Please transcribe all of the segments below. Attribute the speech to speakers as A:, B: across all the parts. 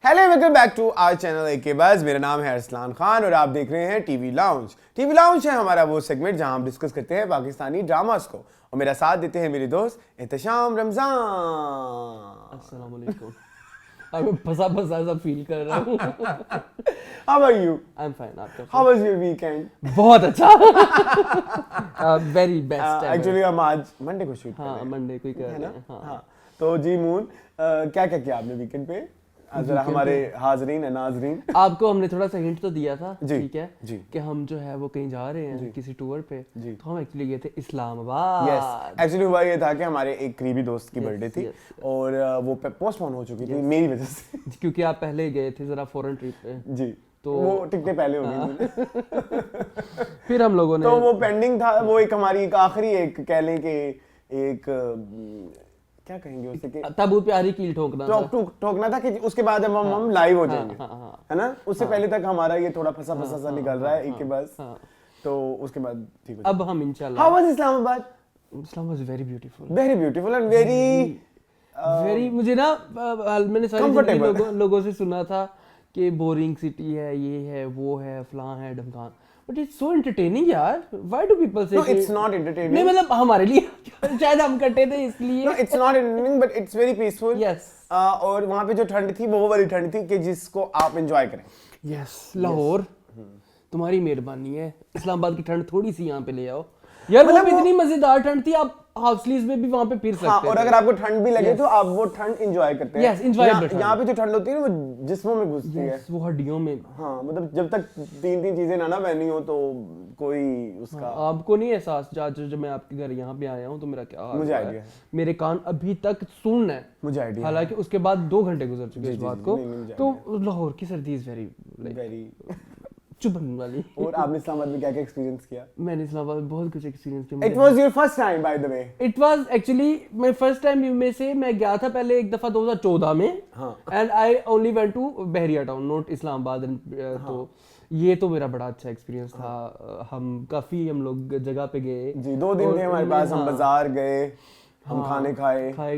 A: Hello welcome back to our channel एक के बस। मेरा नाम है अरसलान खान और आप देख रहे हैं टीवी लाउंज। टीवी लाउंज है हमारा वो सेगमेंट जहां हम डिस्कस करते हैं पाकिस्तानी ड्रामास को और मेरा साथ देते हैं मेरे दोस्त एहतशाम रमजान।
B: अस्सलाम वालेकुम। अब मैं फंसा फंसा सा फील कर रहा हूँ।
A: How are you?
B: I'm fine. आपका
A: How was your weekend?
B: बहुत अच्छा। Very best.
A: एक्चुअली हम आज मंडे को शूट कर रहे
B: हाँ,
A: हैं,
B: मंडे को ही कर
A: है
B: रहे
A: ना?
B: हैं। हाँ।
A: हाँ। तो जी मून, क्या क्या किया आपने वीकेंड पे? जरा हमारे हाजरीन है नाजरीन।
B: आपको हमने थोड़ा सा हिंट तो दिया था,
A: जी,
B: ठीक है
A: जी।
B: कि हम जो है वो कहीं जा रहे हैं किसी टूर पे।
A: जी।
B: तो हम एक्चुअली गए थे इस्लामाबाद।
A: यस, एक्चुअली हुआ ये था कि हमारे एक करीबी दोस्त की बर्थडे थी
B: yes,
A: और वो पोस्टपोन हो चुकी थी मेरी वजह से।
B: क्योंकि आप पहले गए थे जरा फॉरेन ट्रिप पे।
A: जी,
B: तो
A: वो टिकटें पहले हो गई थी।
B: फिर हम लोगों ने
A: तो वो पेंडिंग था, वो एक हमारी एक आखिरी एक कह लें कि एक क्या कहेंगे उसे कि
B: तबू प्यारी कील ठोकना था।
A: ठोकना था कि उसके बाद जब हम लाइव हो जाएंगे,
B: हाँ।
A: है ना? उससे पहले तक हमारा ये थोड़ा फंसा फंसा सा निकल रहा है एक के बस।
B: हाँ।
A: तो उसके बाद ठीक हो
B: अब हम इंशाल्लाह।
A: How was Islamabad?
B: Islam was very beautiful
A: and very
B: मुझे ना मैंने सारी
A: Comfortable.
B: लोगों से सुना था कि बोरिंग सिटी है, ये है, वो है, फलां है, ढमकान, बट इट्स सो एंटरटेनिंग यार। Why do people say
A: no, it's not entertaining.
B: नहीं, मतलब हमारे लिए शायद हम कटे थे इसलिए।
A: No, it's not entertaining but it's very peaceful.
B: Yes.
A: और वहाँ पे जो ठंड थी वो वाली ठंड थी कि जिसको आप एंजॉय करें।
B: यस, लाहौर तुम्हारी मेहरबानी है। इस्लामाबाद की ठंड थोड़ी सी यहाँ पे ले आओ यार।
A: मतलब
B: वो इतनी मजेदार ठंड थी, आप हाफ स्लीव्स में भी वहाँ पे फिर सकते
A: हाँ,
B: थे।
A: और अगर आपको ठंड भी लगे तो आप वो ठंड एंजॉय करते हैं।
B: Yes, enjoyable ठंड।
A: यहाँ पे जो ठंड होती है ना वो जिस्मों में घुसती है।
B: वो हड्डियों में।
A: हाँ, मतलब जब तक तीन चीजें ना पहनी हो तो कोई उसका
B: आपको नहीं एहसास जब मैं आपके घर यहाँ पे आया हूँ तो मेरा क्या हाल
A: मुझे
B: हुआ है।
A: आइडिया है।
B: मेरे कान अभी तक सुन है,
A: मुझे आइडिया है।
B: हालांकि उसके बाद 2 घंटे गुजर चुके इस बात को।
A: नहीं, मुझे
B: तो लाहौर की सर्दी इज वेरी
A: वेरी
B: चुभन वाली।
A: और आपने इस्लामाबाद में क्या क्या एक्सपीरियंस किया?
B: मैंने इस्लामाबाद में बहुत कुछ एक्सपीरियंस किया।
A: It was your first time by the way?
B: It was actually my first time में से मैं गया था पहले एक दफा 2014 में।
A: हाँ।
B: And I only went to Bahria Town, not Islamabad. तो ये तो मेरा बड़ा अच्छा एक्सपीरियंस था। हम लोग जगह पे गए
A: जी, 2 दिन थे हमारे पास। हम बाजार गए, हम खाने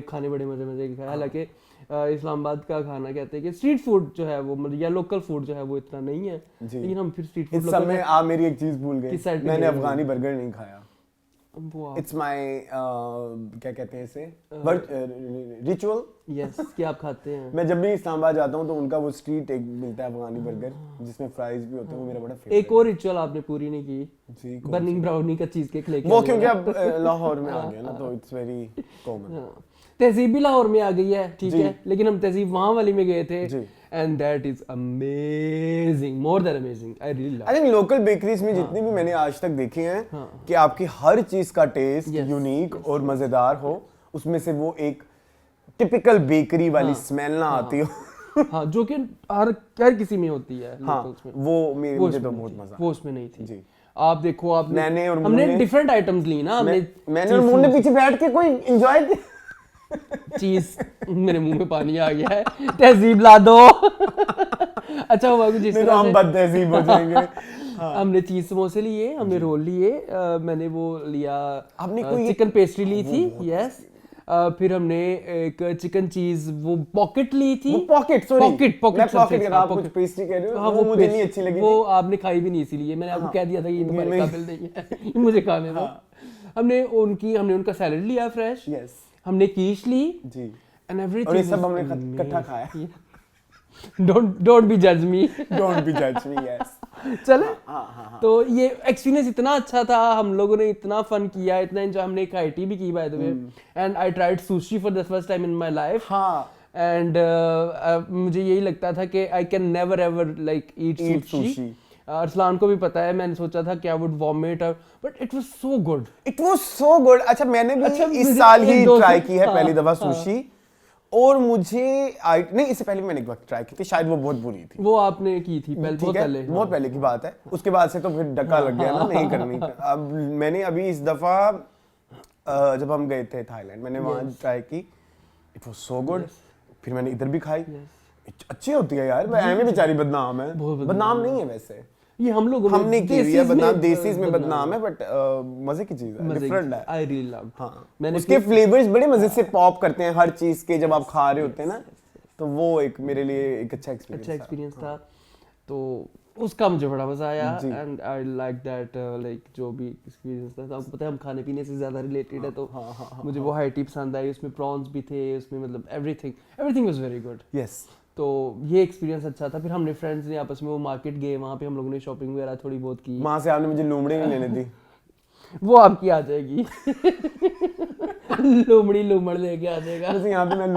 B: खाने बड़े मजे के खाए। हालांकि इस्लामाबाद का खाना कहते हैं कि स्ट्रीट फूड जो है वो मतलब या लोकल फूड जो है वो इतना नहीं है, लेकिन हम फिर स्ट्रीट फूड
A: इस समय आप मेरी एक चीज भूल गए। मैंने अफगानी बर्गर नहीं खाया। इट्स माय क्या कहते हैं इसे, रिचुअल।
B: यस, कि आप खाते हैं।
A: मैं जब भी इस्लामाबाद जाता हूँ तो उनका वो स्ट्रीट एक मिलता है अफगानी बर्गर जिसमें फ्राइज भी होते हैं, वो मेरा बड़ा फेवरेट।
B: एक और रिचुअल आपने पूरी नहीं की
A: जी,
B: बर्निंग ब्राउनी का चीज केक लेके।
A: वो क्योंकि अब लाहौर में आ गया ना तो इट्स वेरी कॉमन।
B: तहजीब भी लाहौर में आ गई है, ठीक है, लेकिन हम तहजीब वहां वाली में गए थे
A: जी।
B: And that is amazing, more than amazing. I really love.
A: I think local bakeries में जितनी भी मैंने आज तक देखी हैं कि आपकी हर चीज का टेस्ट यूनिक और मजेदार हो, उसमें से वो एक टिपिकल बेकरी वाली स्मेल ना आती हो।
B: हाँ, जो कि हर किसी में होती है।
A: हाँ, वो मुझे तो बहुत मजा।
B: वो उसमें नहीं थी
A: जी।
B: आप देखो, हमने
A: मुन्ने
B: डिफरेंट आइटम्स ली ना।
A: मैंने और मुन्ने पीछे बैठ के कोई एंजॉय किया।
B: चीज मेरे मुंह में पानी आ गया है। तहजीब ला दो। अच्छा हुआ कि जिस तरह
A: हम बदतहजीब हो जाएंगे।
B: हमने चीज समोसे लिए, हमने रोल लिए, मैंने वो लिया,
A: आपने कोई
B: चिकन पेस्ट्री ली थी। यस। फिर हमने एक चिकन चीज वो पॉकेट ली थी।
A: पॉकेट आप कुछ पेस्ट्री कह रहे हो।
B: हाँ,
A: वो मुझे नहीं अच्छी लगी।
B: वो आपने खाई भी नहीं, इसीलिए मैंने आपको कह दिया था ये तुम्हारे काबिल नहीं है, मुझे खाने दो। हमने उनका सैलेड लिया फ्रेश।
A: यस।
B: हमने कीश ली
A: जी,
B: एंड एवरीथिंग।
A: और ये सब हमने इकट्ठा खाया।
B: डोंट बी जज मी।
A: डोंट बी जज मी। यस।
B: चले। तो ये एक्सपीरियंस इतना अच्छा था, हम लोगों ने इतना फन किया, इतना एंजॉय। हमने एक IT भी की by the way, and I tried sushi for the first time in my life.
A: हाँ।
B: एंड मुझे यही लगता था कि I can never ever like eat sushi. Arsalan को भी पता है, मैंने सोचा था कि I would vomit, but it was so good.
A: अच्छा, मैंने भी इस साल ही ट्राई की है पहली दफा सुशी, और मुझे नहीं, इससे पहले मैंने एक वक्त ट्राई की थी, शायद वो बहुत बुरी थी।
B: वो आपने की थी
A: बहुत पहले की बात है। उसके बाद से तो फिर डका लग गया ना, नहीं करनी। अब मैंने अभी इस दफा जब हम गए थे थाईलैंड, मैंने वहां ट्राई की। It was so good. फिर मैंने इधर भी खाई। अच्छी होती है यार। मैं बेचारी बदनाम है। बदनाम नहीं है वैसे,
B: ये हमने
A: की हुई है बदनाम, देसीज में बदनाम है, बट मजे की चीज है, डिफरेंट है।
B: आई रियली लव।
A: हाँ, उसके फ्लेवर्स बड़े मजे से पॉप करते हैं हर चीज के जब आप खा रहे होते हैं ना। तो वो एक मेरे लिए एक अच्छा
B: एक्सपीरियंस था। तो उसका मुझे बड़ा मजा आया
A: जी।
B: And I like that like जो भी एक्सपीरियंस था। तो आपको पता है हम खाने पीने से ज्यादा रिलेटेड है, तो मुझे वो हाई टी पसंद आई, उसमें प्रॉन्स भी थे, उसमें मतलब everything was very good.
A: Yes.
B: तो ये एक्सपीरियंस अच्छा था। फिर हमने फ्रेंड्स ने आपस में वो मार्केट गए, वहाँ पे हम लोगों ने शॉपिंग वगैरह थोड़ी बहुत की।
A: वहां से आपने मुझे लोमड़ी नहीं लेने दी।
B: वो आपकी आ जाएगी। लोमड़ी लोमड़ लेके आ जाएगा।
A: बस यहाँ पे मैं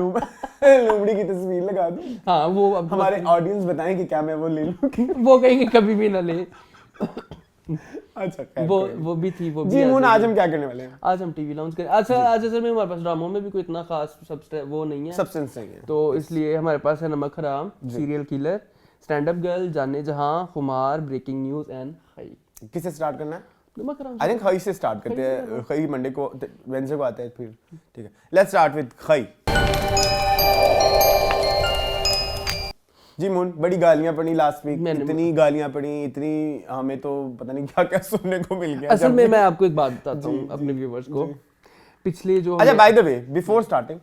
A: लोमड़ी की तस्वीर लगा दूं।
B: हाँ वो अब
A: हमारे ऑडियंस बताएं कि क्या मैं वो ले लूं।
B: वो कहेंगे कभी भी ना ले।
A: अच्छा खैर,
B: वो भी थी, वो भी
A: जी
B: आ
A: मून,
B: जाएगी।
A: आज हम क्या करने वाले हैं?
B: आज हम टीवी लॉन्च करें। अच्छा आज असल में हमारे पास ड्रामों में भी कोई इतना खास वो नहीं है,
A: सब्सटेंस नहीं है,
B: तो इसलिए हमारे पास है नमक हराम, serial killer, stand up girl, जाने जहां, खुमार, ब्रेकिंग न्यूज एंड हाई।
A: किससे स्टार्ट करना है?
B: नमक हराम
A: आई थिंक खई से स्टार्ट करते हैं। खई मंडे को, वेडनेसडे को आता है फिर। ठीक है, लेट्स स्टार्ट विद खई। जी मून, बड़ी गालियां पड़ी लास्ट वीक, इतनी गालियां पड़ी, इतनी हमें तो पता नहीं क्या क्या सुनने को मिल गया।
B: असल में मैं आपको एक बात बताता हूँ अपने व्यूअर्स को। पिछले जो
A: अच्छा by the way, before starting,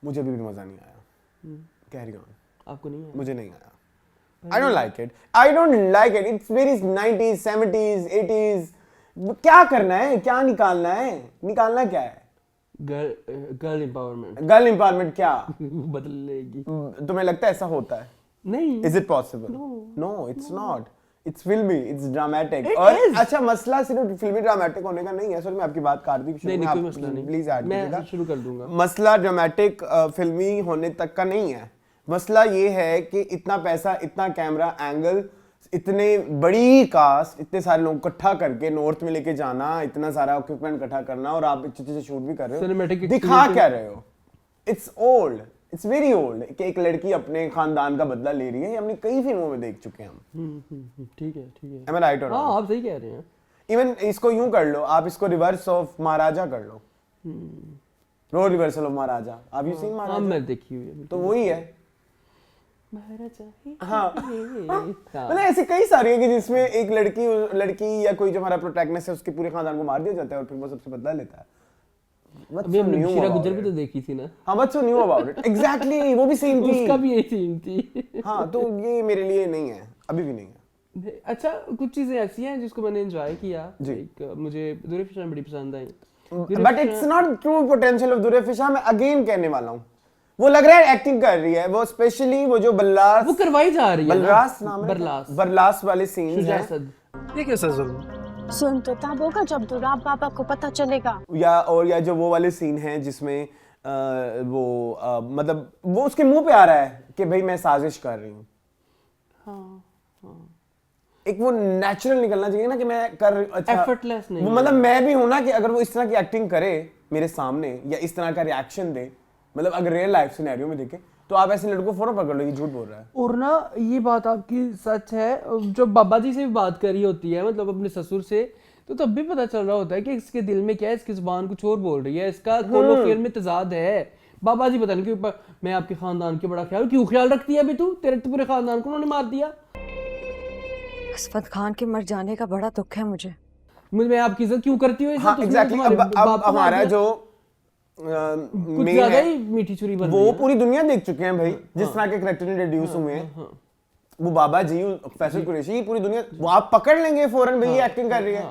A: मुझे भी मजा नहीं आया। Carry on.
B: आपको नहीं है?
A: मुझे नहीं आया। I don't like it. I don't like it. It's very 90s, 70s, 80s. क्या करना है? क्या निकालना है? निकालना क्या है?
B: Girl empowerment.
A: गर्ल एम्पावरमेंट क्या?
B: बदल लेगी।
A: तुम्हें लगता है ऐसा होता है?
B: नहीं।
A: Is it possible? No, it's not. It's filmy, it's dramatic.
B: It
A: और
B: is.
A: अच्छा मसला सिर्फ फिल्मी ड्रामेटिक होने का नहीं है। सॉरी मैं आपकी बात काट दी।
B: नहीं कोई मसला नहीं।
A: प्लीज ऐड कीजिएगा।
B: मैं शुरू कर दूंगा।
A: मसला ड्रामेटिक फिल्मी होने तक का नहीं है। मसला ये है कि इतना पैसा, इतना कैमरा एंगल, इतने बड़ी कास्ट, इतने सारे लोग इकट्ठा करके नॉर्थ में लेके जाना, इतना सारा इक्विपमेंट इकट्ठा करना, और आप अच्छे से शूट भी कर रहे हो।
B: Cinematic
A: दिखा क्या रहे हो? It's old, it's very old कि एक लड़की अपने खानदान का बदला ले रही है। हमने कई फिल्मों में देख चुके हैं हम।
B: ठीक है ठीक है।
A: Am I right or wrong?
B: हाँ आप सही कह रहे हैं।
A: इवन इसको यूं कर लो, आप इसको रिवर्स ऑफ महाराजा कर लो। रोल रिवर्सल ऑफ महाराजा। आप यू सीन
B: हाँ
A: महाराजा?
B: मैं देखी हुई है।
A: तो वही है।
B: महाराजा।
A: हाँ मतलब ऐसे कई सारी है कि जिसमें एक लड़की या कोई जो हमारा प्रोटैगनिस्ट है उसके पूरे खानदान को मार दिया जाता है और फिर वो सबसे बदला लेता है।
B: अभी हमने शीरा गुजर भी तो देखी थी ना।
A: हाँ, what's so new about it? Exactly, वो भी सेम थी।
B: उसका भी यही थीम थी।
A: हाँ, तो ये मेरे लिए नहीं है, अभी भी नहीं है।
B: अच्छा कुछ चीजें ऐसी हैं जिसको मैंने एंजॉय किया।
A: जी।
B: मुझे दुरे फिशा बड़ी पसंद आई।
A: But it's not true potential of Dure Fishan. मैं अगेन कहने वाला हूँ, वो लग रहा है एक्टिंग कर रही है वो, स्पेशली वो जो बल्लास,
B: वो करवाई जा रही है।
A: बलरास नाम है, बरलास वाले सीन्स हैं।
B: ये कैसा जुल्म?
C: सुन तो तब होगा जब दुराब बाबा को पता चलेगा।
A: या जो वो वाले सीन हैं जिसमें मतलब वो उसके मुंह पे आ रहा है कि भाई मैं साजिश कर रही हूँ। एक वो नेचुरल निकलना चाहिए ना कि मैं कर, अच्छा
B: एफर्टलेस नहीं,
A: मतलब मैं भी हूं ना कि अगर वो इस तरह की एक्टिंग करे मेरे सामने या इस तरह का रिएक्शन दे, मतलब अगर रियल लाइफ सिनेरियो में देखे, तो आप ऐसे लड़कों को फौरन पकड़ लो ये झूठ बोल रहा है।
B: और ना ये बात आपकी सच है। जो बाबा जी से भी बात करी होती है, मतलब अपने ससुर से, तो तब भी पता चल रहा होता है कि इसके दिल में क्या है, इसकी जुबान कुछ और बोल रही है, इसका कोलोफियर में तजाद है। बाबा जी पता नहीं क्यों, मैं आपके खानदान के बड़ा क्यों ख्याल रखती है अभी तू, तेरे तो पूरे खानदान को उन्होंने मार दिया।
C: असफत खान के मर जाने का बड़ा दुख है मुझे।
B: मैं आपकी इज्जत क्यों करती हूँ?
A: हाँ, एग्जैक्टली। अब हमारा जो
B: कुछ ज्यादा ही मीठी छुरी बन
A: वो पूरी दुनिया देख चुके हैं भाई, जिस तरह के कैरेक्टर इंट्रोड्यूस हुए हैं, वो बाबा जी, फैसल कुरैशी, पूरी दुनिया वो आप पकड़ लेंगे फौरन भाई ये एक्टिंग कर रही है।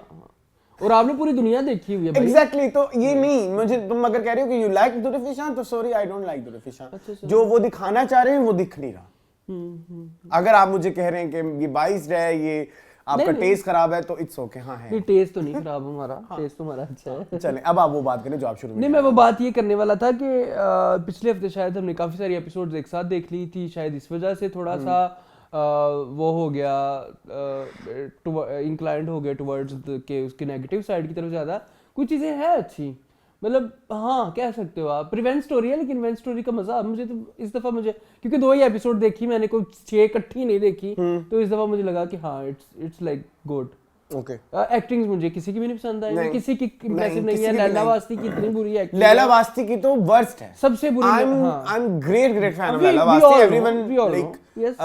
B: और आपने पूरी दुनिया देखी हुई है भाई।
A: एग्जैक्टली। तो ये नहीं, मुझे तुम अगर कह रहे हो कि यू लाइक दुरे फिशा, तो सॉरी आई डोंट लाइक दुरे फिशा। जो वो दिखाना चाह रहे हैं वो दिख नहीं रहा। अगर आप मुझे कह रहे हैं कि ये बाइस्ड है, ये आपका टेस्ट खराब है, तो इट्स ओके। हाँ है,
B: नहीं टेस्ट तो नहीं खराब हमारा, टेस्ट तो हमारा अच्छा है।
A: चलें अब आप वो बात करें जो आप शुरू में।
B: नहीं, मैं वो बात ये करने वाला था कि पिछले हफ्ते शायद हमने काफी सारी एपिसोड्स एक साथ देख ली थी, शायद इस वजह से थोड़ा सा वो हो गया, इंक्लाइंड हो गया टुवर्ड्स के उसके नेगेटिव साइड की तरफ ज्यादा। कुछ चीजें हैं अच्छी, मतलब हाँ कह सकते हो आप, रिवेंज स्टोरी है, लेकिन रिवेंज स्टोरी का मजा मुझे तो इस दफा, मुझे क्योंकि 2 ही एपिसोड देखी मैंने, कोई 6 इकट्ठी नहीं देखी, तो इस दफा मुझे लगा कि हाँ it's like good.
A: Okay.
B: Acting मुझे किसी की भी नहीं पसंद आई,
A: नहीं,
B: किसी की इंप्रेसिव नहीं
A: किसी
B: है।
A: की
B: लैला
A: नहीं।
B: वास्ती की इतनी बुरी एक्टिंग,
A: लैला वास्ती की तो वर्स्ट है,
B: सबसे बुरी।
A: I am great fan of
B: We-
A: Laila
B: we
A: Wasti.
B: all
A: everyone
B: know, we all
A: like
B: know. Yes.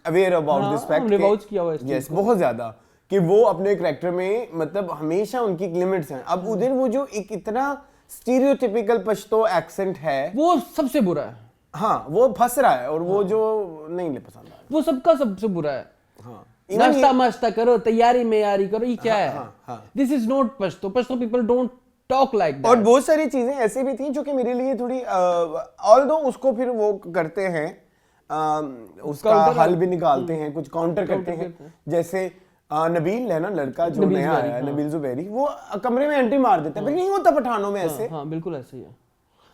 A: Aware about
B: हाँ,
A: दिस फैक्ट।
B: हमने vouch किया हुआ है इस चीज़
A: यस,
B: को।
A: बहुत ज्यादा, कि वो अपने कैरेक्टर में मतलब हमेशा उनकी लिमिट्स हैं। अब उधर वो जो एक इतना स्टीरियोटिपिकल पश्तो एक्सेंट है,
B: वो सबसे बुरा है।
A: हाँ वो फंस रहा है और वो जो नहीं ले पसंद आ रहा।
B: वो सबका सबसे बुरा है।
A: हाँ
B: नाश्ता माश्ता करो, तैयारी में यारी करो, ये क्या है?
A: हाँ।
B: This is not Pashto. Pashto people don't talk like that.
A: और बहुत सारी चीजें ऐसी भी थी जो कि मेरे लिए थोड़ी ऑल्दो उसको फिर वो करते हैं, उसका हल भी निकालते हैं, कुछ काउंटर करते हैं। जैसे नबील है ना लड़का जो नया आया है, नबील जुबैरी, वो कमरे में एंट्री मार देता है, पर नहीं होता पठानों में ऐसे।
B: हाँ बिल्कुल ऐसे ही है।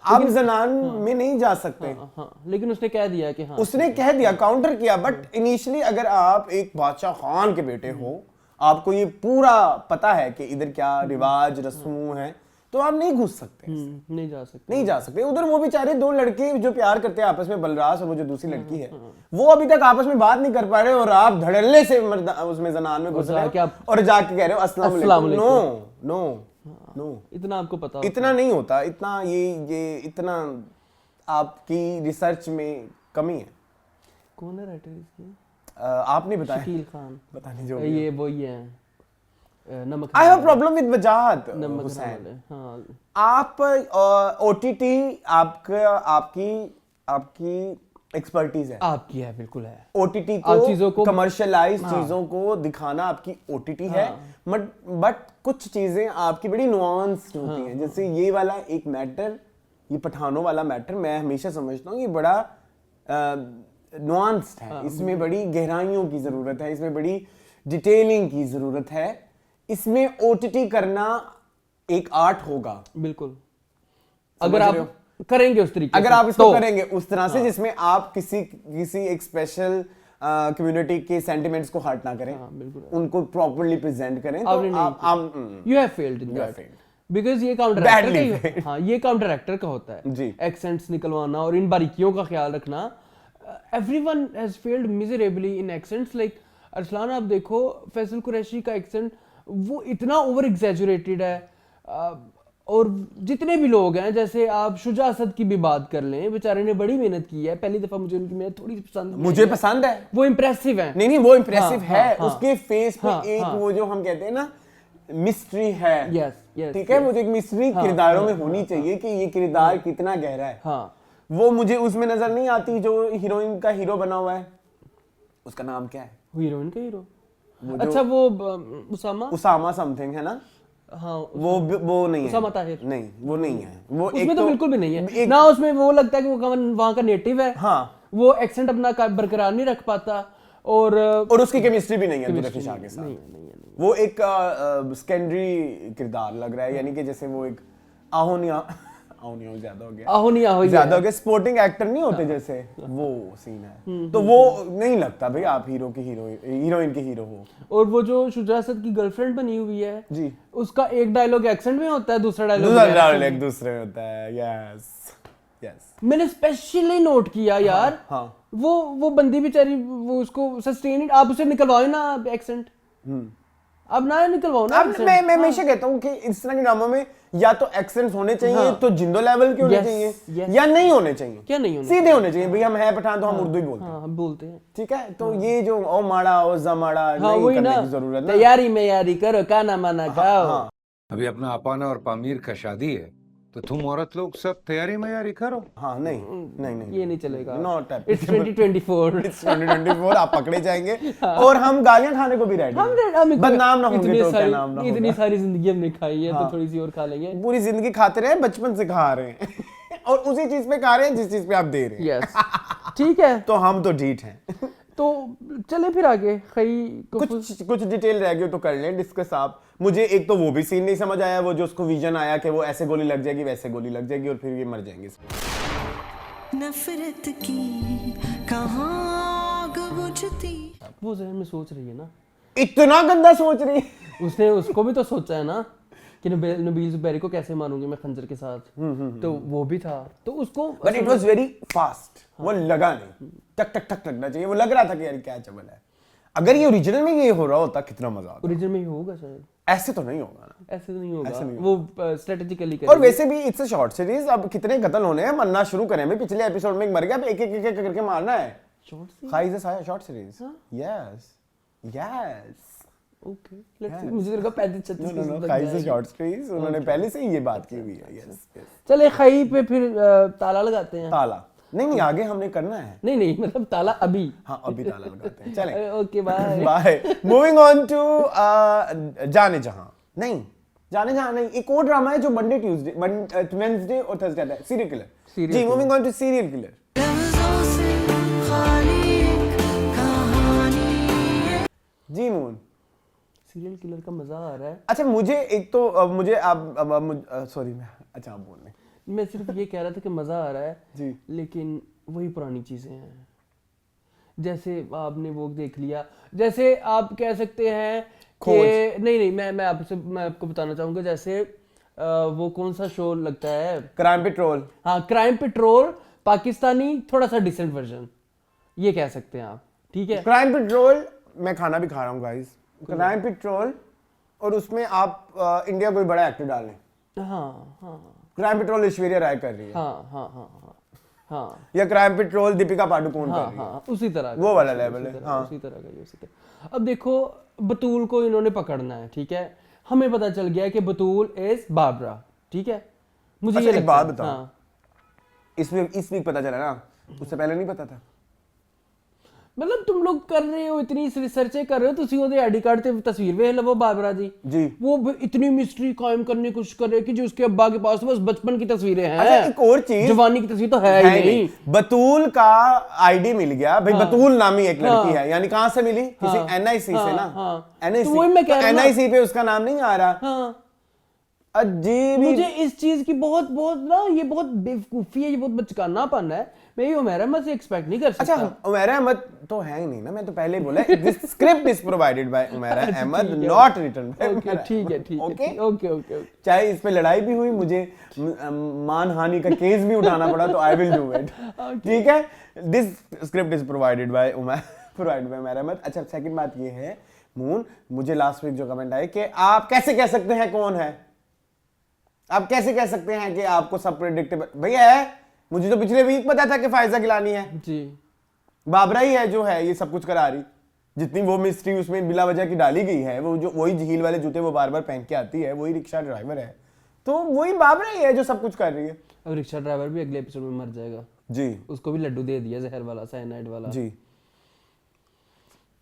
A: आप जनान में नहीं जा सकते।
B: हाँ लेकिन उसने कह दिया कि हाँ,
A: उसने कह दिया, काउंटर किया। बट इनिशियली अगर आप एक बादशाह खान के बेटे हो, आपको ये पूरा पता है कि इधर क्या रिवाज रस्मों हैं, तो आप नहीं घुस सकते,
B: नहीं जा सकते,
A: नहीं जा सकते उधर। वो बेचारे दो लड़के जो प्यार करते हैं आपस में, बलराज और वो जो दूसरी लड़की है, वो अभी तक आपस में बात नहीं कर पा रहे और आप धड़ल्ले से उसमें जनान में घुस रहे हो और जाके कह रहे हो अस्सलाम वालेकुम। नो नो नो,
B: इतना आपको पता
A: इतना नहीं होता। इतना ये इतना आपकी रिसर्च में कमी है।
B: कौन है राइटर इसकी?
A: आप नहीं बताया?
B: शकील खान।
A: पता नहीं जो
B: ये वही है, नमक।
A: आई हैव प्रॉब्लम विद वजाहत
B: नमक
A: हुसैन।
B: हाँ
A: आप ओटीटी आपकी एक्सपर्टीज है,
B: आपकी है, बिल्कुल है।
A: ओटीटी
B: आप चीजों
A: को
B: को
A: कमर्शियलाइज चीजों को दिखाना आपकी ओटीटी है। बट कुछ चीजें आपकी बड़ी नुआंस्ड होती हैं। जैसे ये वाला एक मैटर, ये पठानों वाला मैटर, मैं हमेशा समझता हूँ ये बड़ा नुआंस्ड है। इसमें बड़ी गहराइयों की जरूरत है, इसमें बड़ी डिटेलिंग की जरूरत है। इसमें ओटीटी करना एक आर्ट होगा,
B: बिल्कुल, अगर आप करेंगे उस तरीके
A: अगर
B: से,
A: आप इसको
B: तो
A: करेंगे उस तरह से जिसमें आप किसी एक स्पेशल कम्युनिटी के सेंटिमेंट्स को हर्ट ना करें, उनको प्रॉपर्ली प्रेजेंट करें, तो आप
B: you have failed in that, because ये काउंटर एक्टर का, हाँ ये काउंटर एक्टर का होता है, एक्सेंट्स निकलवाना और इन बारीकियों का ख्याल रखना। Everyone has failed miserably in accents. Like Arsalan, आप देखो फैसल कुरैशी का एक्सेंट वो इतना ओवर एग्जैजुरेटेड है। और जितने भी लोग हैं, जैसे आप शुजा असद की भी बात कर लें, बेचारे ने बड़ी मेहनत की है। पहली दफा मुझे उनकी मेहनत थोड़ी पसंद,
A: मुझे पसंद है,
B: वो इंप्रेसिव है।
A: नहीं वो इंप्रेसिव है। उसके फेस पे एक वो जो हम कहते हैं ना मिस्ट्री है, ठीक है, मुझे एक मिस्ट्री किरदारों में होनी चाहिए कि ये किरदार कितना गहरा है। वो मुझे उसमें नजर नहीं आती जो हीरोइन का हीरो बना हुआ है। उसका नाम क्या है
B: हीरोइन का हीरो? अच्छा वो
A: उसामा समथिंग है ना?
B: हाँ
A: वो नहीं है,
B: उसामा ताहिर,
A: नहीं वो नहीं है। वो
B: उसमें
A: एक
B: तो बिल्कुल भी नहीं है ना। उसमें वो लगता है कि वो वहाँ का नेटिव है।
A: हाँ,
B: वो एक्सेंट अपना बरकरार नहीं रख पाता और
A: उसकी केमिस्ट्री भी नहीं है दुल्हन शाह के साथ। नहीं। वो एक सेकेंडरी किरदार लग रहा है, यानी कि जैसे वो एक आहोनिया ज्यादा हो गया स्पोर्टिंग एक्टर नहीं होते जैसे, वो सीन है। तो वो नहीं लगता भाई आप हीरो की हीरोइन के हीरो हो।
B: और वो जो शुजा असद की गर्लफ्रेंड बनी हुई है जी, उसका एक डायलॉग एक्सेंट में होता है, दूसरा डायलॉग दूसरे में
A: होता है। यस
B: मैंने स्पेशली नोट किया यार।
A: हाँ।
B: वो बंदी बेचारी, वो उसको सस्टेन, आप उसे निकलवाओ ना एक्सेंट, अब ना निकलवाओ ना।
A: मैं हमेशा कहता हूँ कि इस तरह के ड्रामा में या तो एक्सेंट्स होने चाहिए, तो जिंदो लेवल के होने चाहिए, या नहीं होने चाहिए।
B: क्या नहीं होने?
A: सीधे होने चाहिए। भाई हम हैं पठान तो हम उर्दू ही बोलते हैं।
B: हम बोलते हैं,
A: ठीक है। तो ये जो ओ माड़ा ओ जमाड़ा नहीं करने की जरूरत है।
B: तैयारी में यारी करो, खाना माना खाओ।
D: अभी अपना अपाना और पामीर का शादी है, तो तुम औरत लोग सब तैयारी मैयारी करो।
A: हाँ नहीं
B: ये नहीं चलेगा।
A: नॉट
B: इट्स 2024
A: इट्स 2024 आप पकड़े जाएंगे और हम गालियां खाने को भी रेडी हैं। बदनाम ना होंगे तो क्या नाम ना होगा।
B: इतनी सारी जिंदगी हमने खाई है, तो थोड़ी सी और खा लेंगे।
A: पूरी जिंदगी खाते रहे, बचपन से खा रहे हैं और उसी चीज पे खा रहे हैं जिस चीज पे आप दे रहे हैं।
B: यस ठीक है,
A: तो हम तो ढीठ हैं।
B: तो चले फिर आगे।
A: कुछ डिटेल रह गई तो कर लें डिस्कस आप। मुझे एक तो वो भी सीन नहीं समझ आया, वो जो उसको विजन आया कि वो ऐसे गोली लग जाएगी वैसे गोली लग जाएगी और फिर ये मर जाएंगे।
E: नफरत की कहां आग बुझती,
B: वो जहन में सोच रही है ना,
A: इतना गंदा सोच रही है।
B: उसने उसको भी तो सोचा है ना कि नबील जुबैरी को कैसे मारूंगी मैं खंजर के साथ। तो वो भी था, तो उसको
A: but it was very fast. वो लगा नहीं, टक टक टक लगना चाहिए। वो लग रहा था कि यार क्या चबल है। अगर ये ओरिजिनल में ये हो रहा होता कितना मजा आता।
B: ओरिजिनल में ही होगा शायद,
A: ऐसे तो नहीं होगा ना,
B: ऐसे तो नहीं होगा। वो स्ट्रेटेजिकली
A: और वैसे भी इट्स अ शॉर्ट सीरीज। अब कितने कत्ल होने हैं, मरना शुरू करें। मैं पिछले एपिसोड में मर गया, अब एक एक करके मारना है। Short series. Yes
B: okay, let's see. मुझे लगा 35-36
A: खाई से शॉर्ट सीरीज उन्होंने पहले से ही ये बात की हुई है। यस
B: चले खाई पे फिर ताला लगाते हैं।
A: ताला नहीं आगे हमने करना है।
B: नहीं नहीं मतलब ताला अभी।
A: हाँ अभी ताला लगाते हैं, चलें।
B: Okay bye.
A: Bye. Moving on to Jaane Jahan. नहीं जाने जहां नहीं, एक और ड्रामा है जो मंडे ट्यूसडे वेडनेसडे और थर्सडे आता है, सीरियल किलर। जी moving on to serial killer.
E: लफ्जों से खाली एक कहानी है।
A: जी मून।
B: सीरियल किलर का मजा आ रहा है।
A: अच्छा मुझे एक तो मुझे आप सॉरी मैं अच्छा आप बोल रहे हैं।
B: मैं सिर्फ ये कह रहा था कि मजा आ रहा है
A: जी।
B: लेकिन वही पुरानी चीजें हैं। जैसे आपने वो देख लिया, जैसे आप कह सकते हैं कि नहीं मैं आपको बताना चाहूंगा, जैसे वो कौन सा शो लगता है,
A: क्राइम पेट्रोल।
B: हाँ क्राइम पेट्रोल, पाकिस्तानी थोड़ा सा डिसेंट वर्जन ये कह सकते हैं आप, ठीक है।
A: क्राइम पेट्रोल मैं खाना भी खा रहा हूँ गाइस। क्राइम पेट्रोल और उसमें आप इंडिया कोई बड़ा एक्टर डाल लें।
B: हाँ हाँ
A: क्राइम पेट्रोल ऐश्वर्या राय कर रही है।
B: हाँ हाँ हाँ हाँ हाँ
A: या क्राइम पेट्रोल दीपिका पादुकोण कर
B: हाँ
A: रही है।
B: हाँ उसी तरह का,
A: वो वाला
B: उसी
A: level है,
B: तरह-
A: हाँ।
B: उसी तरह का ये उसी तरह। अब देखो बतूल को इन्होंने पकड़ना है, ठीक है। हमें पता चल गया कि बतूल इज बाबरा, ठीक है। मुझे
A: अच्छा,
B: ये
A: एक
B: लगता
A: बात
B: है,
A: बताओ।
B: हाँ।
A: इस वीक पता चला ना, उससे पहले नहीं पता था।
B: मतलब तुम लोग कर रहे हो इतनी रिसर्च कर रहे हो, तुसी ਉਹਦੇ आईडी कार्ड ਤੇ तस्वीर ਵੇਖ ਲਵੋ बाबरा जी
A: जी
B: वो इतनी मिस्ट्री कायम करने की कोशिश कर रहे हैं कि जो उसके अब्बा के पास तो बस बचपन की तस्वीरें हैं।
A: अच्छा एक और चीज,
B: जवानी की तस्वीर तो है
A: है
B: ही
A: ही
B: नहीं।
A: बतूल का आईडी मिल गया भाई। बतूल नामी एक लड़की है, यानी कहां से मिली? किसी
B: हाँ,
A: एनआईसी से ना।
B: हाँ।
A: एनआईसी
B: तो वही मैं कह रहा हूं ना।
A: एनआईसी पे उसका नाम नहीं आ रहा।
B: हाँ
A: अजीब ही-
B: मुझे इस चीज की बहुत बहुत ना ये बहुत बेवकूफी है, ये बहुत बचकानापन है। मैं ये उमर अहमद से एक्सपेक्ट नहीं कर सकता।
A: अच्छा उमर अहमद तो है ही नहीं ना, मैं तो पहले बोला this script is provided by Umar Ahmed not written by
B: okay ठीक है ठीक है
A: ओके
B: ओके ओके।
A: चाहे इस पे लड़ाई भी हुई, मुझे मानहानि का केस भी उठाना पड़ा तो आई विल डू इट। ठीक है, this script is provided by Umar Ahmed. अच्छा सेकंड बात ये है मून, मुझे लास्ट वीक जो कमेंट आए कि आप कैसे कह सकते हैं कौन है, आप कैसे कह सकते हैं कि आपको सब प्रेडिक्टेबल। भैया है, मुझे तो पिछले वीक पता था कि फायजा गिलानी है,
B: जी
A: बाबरा ही है जो है ये सब कुछ करा रही। जितनी वो मिस्ट्री उसमें बिला वजह की डाली गई है, वो जो वही झील वाले जूते वो बार बार पहन के आती है, वही रिक्शा ड्राइवर है, तो वही बाबरा ही है जो सब कुछ कर रही है।
B: अब रिक्शा ड्राइवर भी अगले एपिसोड में मर जाएगा
A: जी
B: उसको भी लड्डू दे दिया जहर वाला, साइनाइड वाला।
A: जी।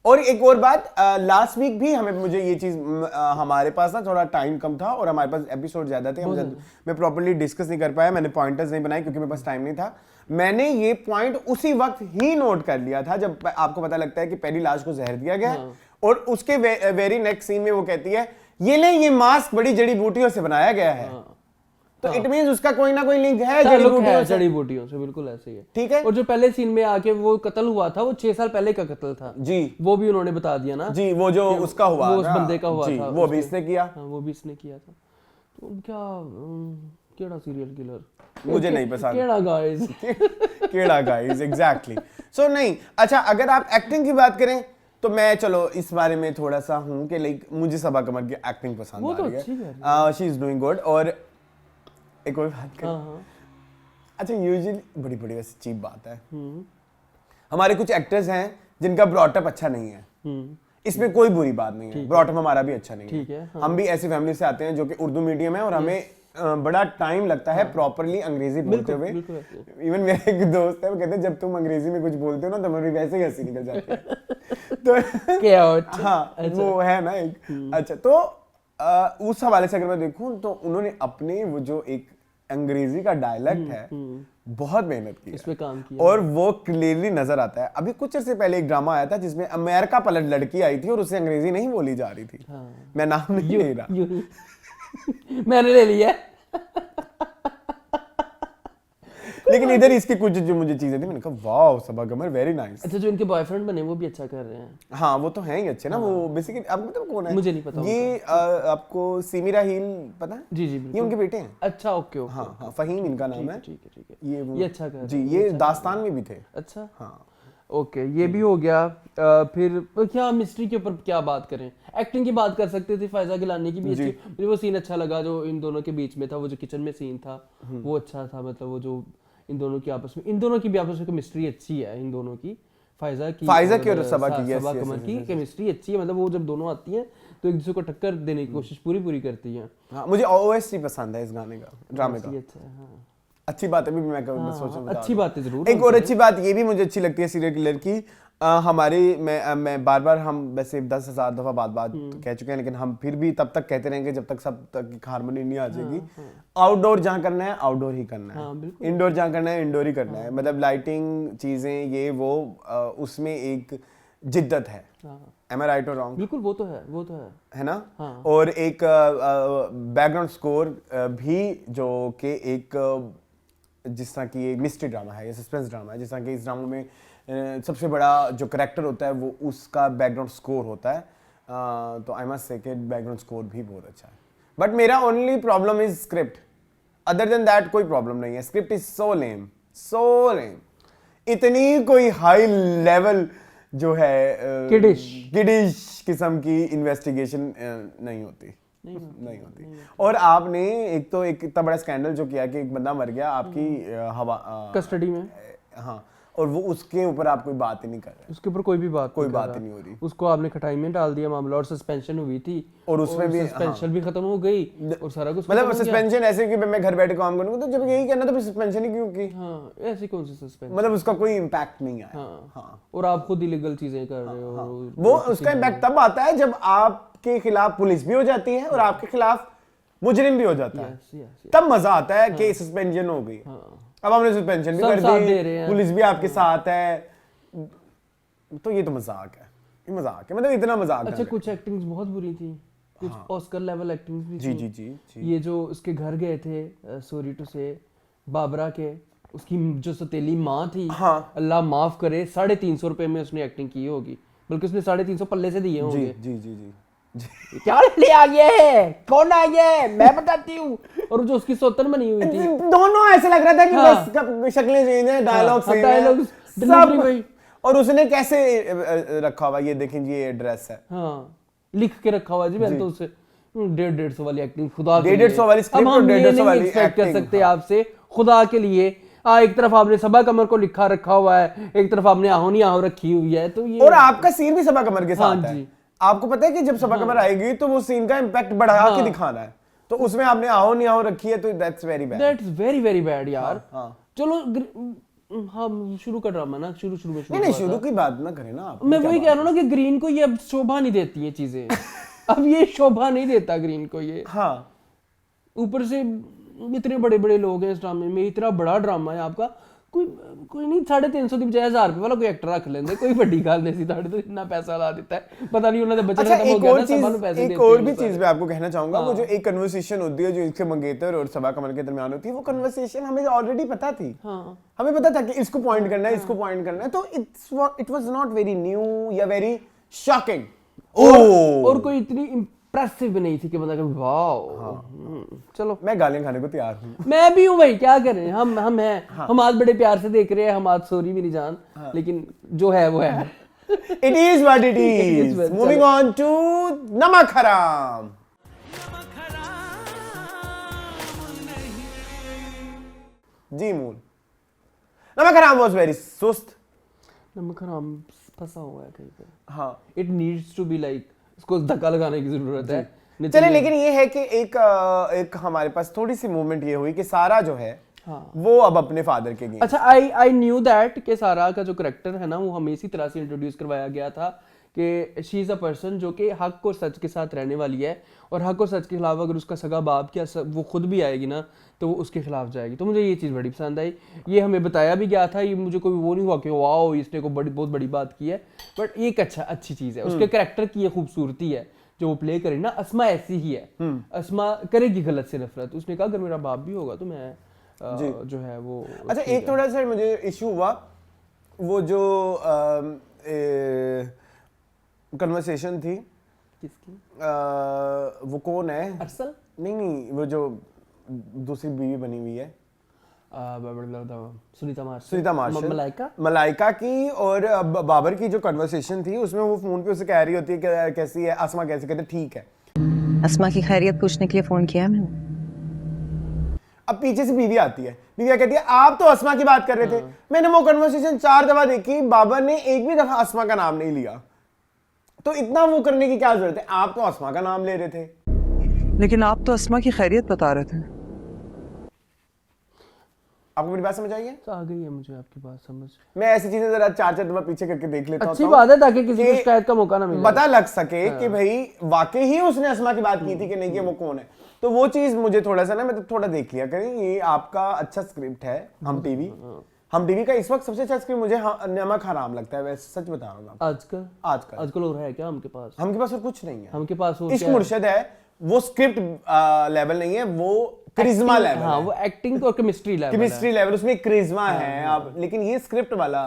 A: और एक और बात, लास्ट वीक भी मुझे ये चीज हमारे पास ना थोड़ा टाइम कम था और हमारे पास एपिसोड ज्यादा थे, मैं प्रॉपर्ली डिस्कस नहीं कर पाया, मैंने पॉइंटर्स नहीं बनाए क्योंकि मेरे पास टाइम नहीं था। मैंने ये पॉइंट उसी वक्त ही नोट कर लिया था जब आपको पता लगता है कि पहली लाश को जहर दिया गया और उसके वेरी नेक्स्ट सीन में वो कहती है ये ले ये मास्क बड़ी जड़ी बूटियों से बनाया गया है। तो इट मींस उसका कोई ना कोई लिंक है जड़ी बूटियों से।
B: जड़ी बूटियों से बिल्कुल ऐसे ही है,
A: ठीक है।
B: और जो पहले सीन में आके वो कत्ल हुआ था वो 6 साल पहले का कत्ल था
A: जी,
B: वो भी उन्होंने बता दिया ना
A: जी वो जो उसका हुआ
B: वो उस
A: ना,
B: बंदे का हुआ
A: जी,
B: था,
A: वो भी
B: उसके-
A: इसने किया।
B: हाँ वो भी इसने किया था। तो क्या केड़ा सीरियल किलर
A: मुझे नहीं पसंद।
B: केड़ा गाइस
A: केड़ा गाइस एग्जैक्टली। सो नहीं, अच्छा अगर आप एक्टिंग की बात करें तो मैं चलो इस बारे में थोड़ा सा हूं कि लाइक मुझे सबा कमर की एक्टिंग पसंद
B: वो
A: आ
B: तो
A: रही
B: अच्छी
A: है, शी इज डूइंग गुड। और एक और बात करें,
B: हाँ
A: अच्छा यूजुअली बड़ी बड़ी वैसे चीप बात है, हमारे कुछ एक्टर्स हैं जिनका ब्रॉटअप अच्छा नहीं है, इसमें कोई बुरी बात नहीं है, ब्रॉटअप हमारा भी अच्छा नहीं
B: ठीक
A: है,
B: है, हाँ।
A: हम भी ऐसी फैमिली से आते हैं जो कि उर्दू मीडियम है और हमें बड़ा टाइम लगता है प्रॉपरली अंग्रेजी बोलते हुए।
B: बिल्कुल ऐसे।
A: इवन मेरा एक दोस्त है, वो कहते हैं जब तुम अंग्रेजी में कुछ बोलते हो ना तो मेरी वैसे ही हंसी निकल जाती है। तो
B: Chaos।
A: हाँ वो है ना एक। अच्छा तो उस हवाले से अगर मैं देखूं तो उन्होंने अपने वो जो एक अंग्रेजी का डायलेक्ट है बहुत मेहनत की
B: इस पे काम किया
A: और वो क्लियरली नजर आता है। अभी कुछ अर्से पहले एक ड्रामा आया था जिसमें अमेरिका पलट लड़की आई थी और उसे अंग्रेजी नहीं बोली जा रही थी। मैं नाम नहीं ले रहा,
B: मैंने ले लिया
A: लेकिन इधर इसकी कुछ जो मुझे चीजें थी मैंने कहा वाओ सबा कमर वेरी नाइस।
B: अच्छा जो इनके बॉयफ्रेंड बने वो भी अच्छा कर रहे हैं।
A: हाँ वो तो हैं ही अच्छे ना। वो बेसिकली आपको पता कौन है?
B: मुझे नहीं पता
A: ये आपको सीमिरा हील पता है?
B: जी जी
A: ये
B: बिल्कुल।
A: उनके बेटे हैं।
B: अच्छा ओके ओके
A: हाँ हाँ फहीम इनका नाम है।
B: ठीक है ठीक है।
A: ये
B: अच्छा कर रहे
A: जी
B: हैं,
A: ये दास्तान में भी थे।
B: अच्छा
A: हाँ
B: ओके ये भी हो गया। फिर क्या मिस्ट्री के ऊपर क्या बात करें, एक्टिंग की बात कर सकते थे, फायजा गिलानी की भी अच्छी। मुझे वो सीन अच्छा लगा जो इन दोनों के बीच में था, वो जो किचन में सीन था वो अच्छा था। मतलब वो जो इन दोनों की आपस में, इन दोनों की भी आपस में केमिस्ट्री अच्छी है, इन दोनों की फायजा की और
A: सबा की
B: सबा कमर की केमिस्ट्री अच्छी है। मतलब वो जब दोनों आती हैं तो एक दूसरे को टक्कर देने की कोशिश पूरी करती हैं।
A: हाँ मुझे ओएसटी पसंद है इस गाने का, ड्रामे का।
B: अच्छा है हाँ
A: अच्छी बात है भी मैं सोच रहा
B: अच्छी बात है जरूर
A: एक और अच्छी बात ये भी मुझे अच्छी लगती है सीरियल किलर की हमारी मैं बार बार हम वैसे 10,000 दफा बात कह चुके हैं लेकिन हम फिर भी तब तक कहते रहेंगे जब तक सब तक हारमोनी नहीं आ जाएगी आउटडोर जहाँ करना है आउटडोर ही करना है इंडोर जहाँ करना है इंडोर ही करना है मतलब लाइटिंग चीजें ये वो उसमें एक जिद्दत है Am I right or wrong?
B: बिल्कुल वो तो है
A: ना और एक बैकग्राउंड स्कोर भी जो कि एक जिस तरह की एक मिस्ट्री ड्रामा है या सस्पेंस ड्रामा है जिस तरह के इस ड्रामा में सबसे बड़ा जो करेक्टर होता है वो उसका बैकग्राउंड स्कोर होता है तो आई मस्ट से कि बैकग्राउंड स्कोर भी बहुत अच्छा है बट मेरा only problem is script other than that कोई प्रॉब्लम नहीं है स्क्रिप्ट इज सो लेम इतनी कोई हाई लेवल जो है किडिश किस्म की इन्वेस्टिगेशन नहीं होती और आपने एक तो एक इतना बड़ा स्कैंडल जो किया कि एक बंदा मर गया आपकी हवा
B: कस्टडी में
A: हाँ और वो उसके ऊपर आप कोई बात ही नहीं कर रहे
B: उसके ऊपर कोई बात
A: नहीं हो रही
B: उसको आपने खटाई में डाल दिया मामला और सस्पेंशन हुई थी
A: और उसमें भी
B: सस्पेंशन भी खत्म हो गई और सारा कुछ
A: मतलब सस्पेंशन ऐसे कि मैं घर बैठे काम करूंगा तो जब यही कहना तो सस्पेंशन ही क्यों की
B: हाँ ऐसी कौन सी सस्पेंशन
A: मतलब उसका कोई इम्पैक्ट नहीं आया
B: हाँ और आप खुद इलीगल चीजें कर रहे हो
A: वो उसका इम्पैक्ट तब आता है जब आपके खिलाफ पुलिस भी हो जाती है और आपके खिलाफ मुजरिम भी हो जाता है तब मजा आता है कि सस्पेंशन हो गई अब हमने सस्पेंशन भी कर दी पुलिस भी आपके साथ है तो ये तो मजाक है ये मजाक है मतलब इतना मजाक
B: अच्छा कुछ एक्टिंग्स बहुत बुरी थी कुछ ऑस्कर लेवल एक्टिंग्स भी थी
A: जी
B: ये जो उसके घर गए थे सॉरी टू से बाबरा के उसकी जो सतीली माँ थी अल्लाह माफ करे 350 रुपए में उसने एक्टिंग की होगी बल्कि उसने 350 पल्ले से दिए होंगे
A: जी
B: क्या ले आ गया है कौन आ गया है मैं बताती हूँ और जो उसकी सौतन बनी हुई थी
A: दोनों ऐसे लग रहा था कि बस शक्लें चेंज है डायलॉग सब और उसने कैसे रखा हुआ ये देखें जी ये एड्रेस है
B: हाँ लिख के रखा हुआ जी मैं तो उससे 150 वाली एक्टिंग खुदा
A: 150 वाली स्क्रिप्ट और 150 वाली
B: एक्सपेक्ट कर सकते आपसे खुदा के लिए एक तरफ आपने सबा कमर को लिखा रखा हुआ है एक तरफ आपने आहो नहीं आहो रखी हुई है तो ये
A: और आपका सीन भी सबा कमर के साथ है आपको पता है कि जब सबा कमर आएगी तो वो सीन का इंपैक्ट बढ़ा के दिखाना है तो उसमें आपने आओ नहीं आओ रखी है तो that's very bad
B: very bad यार चलो हम शुरू का ड्रामा ना शुरू में
A: नहीं शुरू की बात ना करें ना
B: मैं वही कह रहा हूँ ना कि ग्रीन को ये अब शोभा नहीं देती है चीजें अब ये शोभा नहीं देता ग्रीन को ये
A: हाँ
B: ऊपर से इतने बड़े बड़े लोग हैं इस ड्रामे में इतना बड़ा ड्रामा है आपका कोई नहीं 350 की बजाय 1000 रुपए वाला कोई एक्टर रख लेंगे कोई बड़ी गल नहीं सी तो इतना पैसा ला देता है पता नहीं उन्होंने बचत खत्म हो गया ना सबको पैसे देते हैं
A: एक और भी चीज मैं आपको कहना चाहूंगा वो जो एक कन्वर्सेशन होती है जो इसके मंगेतर और सबा कमर के दरमियान होती है वो कन्वर्सेशन हमें ऑलरेडी पता थी हमें पता था कि इसको पॉइंट करना है इसको पॉइंट करना है तो it was not very new या वेरी शॉकिंग
B: और कोई इतनी इंप्रेसिव भी नहीं थी कि बंदा वाओ चलो मैं
A: गालियां खाने को तैयार हूं
B: मैं भी हूं भाई क्या करें हम हैं हम आज बड़े प्यार से देख रहे हैं हम आज सॉरी भी नहीं जान लेकिन जो है वो है
A: it is what it is moving on to Namak Haram जी मूल नमक हराम वाज वेरी सुस्त
B: नमक हराम फंसा हुआ है कहीं पे
A: हाँ
B: it needs to be like इसको धक्का लगाने की जरूरत है
A: चले लेकिन ये है कि एक हमारे पास थोड़ी सी मूवमेंट ये हुई कि सारा जो है वो अब अपने फादर के
B: अच्छा आई न्यू दैट कि सारा का जो करेक्टर है ना वो हमें इसी तरह से इंट्रोड्यूस करवाया गया था कि शी इज अ पर्सन जो कि हक और सच के साथ रहने वाली है और हक और सच के खिलाफ अगर उसका सगा बाप क्या वो खुद भी आएगी ना तो वो उसके खिलाफ जाएगी तो मुझे ये चीज़ बड़ी पसंद आई ये हमें बताया भी गया था ये मुझे कोई वो नहीं हुआ कि वाओ इसने को बहुत बड़ी बात की है बट एक अच्छी चीज़ है उसके कैरेक्टर की ये खूबसूरती है जो वो प्ले करे ना असमा ऐसी ही है असमा करेगी गलत से नफरत उसने कहा अगर मेरा बाप भी होगा तो मैं जो है वो
A: अच्छा एक थोड़ा सा मुझे इशू हुआ वो जो कन्वर्सेशन थी
B: किसकी
A: वो कौन है
B: अरसल
A: नहीं वो जो दूसरी बीवी बनी हुई है
B: सुनीता मार्शल
A: मलाइका की और बाबर की जो कन्वर्सेशन थी उसमें वो फोन पे उसे कह रही होती है कि कैसी है असमा कैसी कहते ठीक है
C: असमा की खैरियत पूछने के लिए फोन किया मैंने
A: अब पीछे से बीवी आती है बीवी कहती है आप तो असमा की बात कर रहे थे मैंने वो कन्वर्सेशन 4 दफा देखी बाबर ने एक भी दफा असमा का नाम नहीं लिया तो इतना वो करने की क्या जरूरत है आप तो असमा का नाम ले रहे थे
F: लेकिन आप तो असमा की खैरियत बता रहे थे
A: आपको मेरी बात समझ आई है?
B: तो आ गई है मुझे आपकी बात समझ।
A: मैं ऐसी चीजें जरा 4-4 दफा पीछे करके देख लेता
B: अच्छी
A: होता
B: बात है ताकि किसी को
A: कि
B: शिकायत का मौका ना मिले।
A: पता लग सके कि भाई वाकई ही उसने अस्मा की बात की थी कि नहीं, कि वो कौन है। तो वो चीज मुझे थोड़ा सा ना, मैं थोड़ा देख लिया करें, ये आपका अच्छा स्क्रिप्ट है। हम टीवी का इस वक्त सबसे अच्छा स्क्रिप्ट मुझे नमक हराम लगता है, वैसे सच बता रहा हूँ आपको।
B: आजकल और है क्या हमके पास?
A: हमके पास और कुछ नहीं है।
B: हमके पास और
A: इश्क
B: क्या है?
A: मुर्शद है, वो स्क्रिप्ट लेवल नहीं है, वो करिश्मा लेवल
B: हाँ,
A: है।
B: वो एक्टिंग और केमिस्ट्री लेवल
A: केमिस्ट्री लेवल, उसमें क्रिश्मा है। आप लेकिन ये स्क्रिप्ट वाला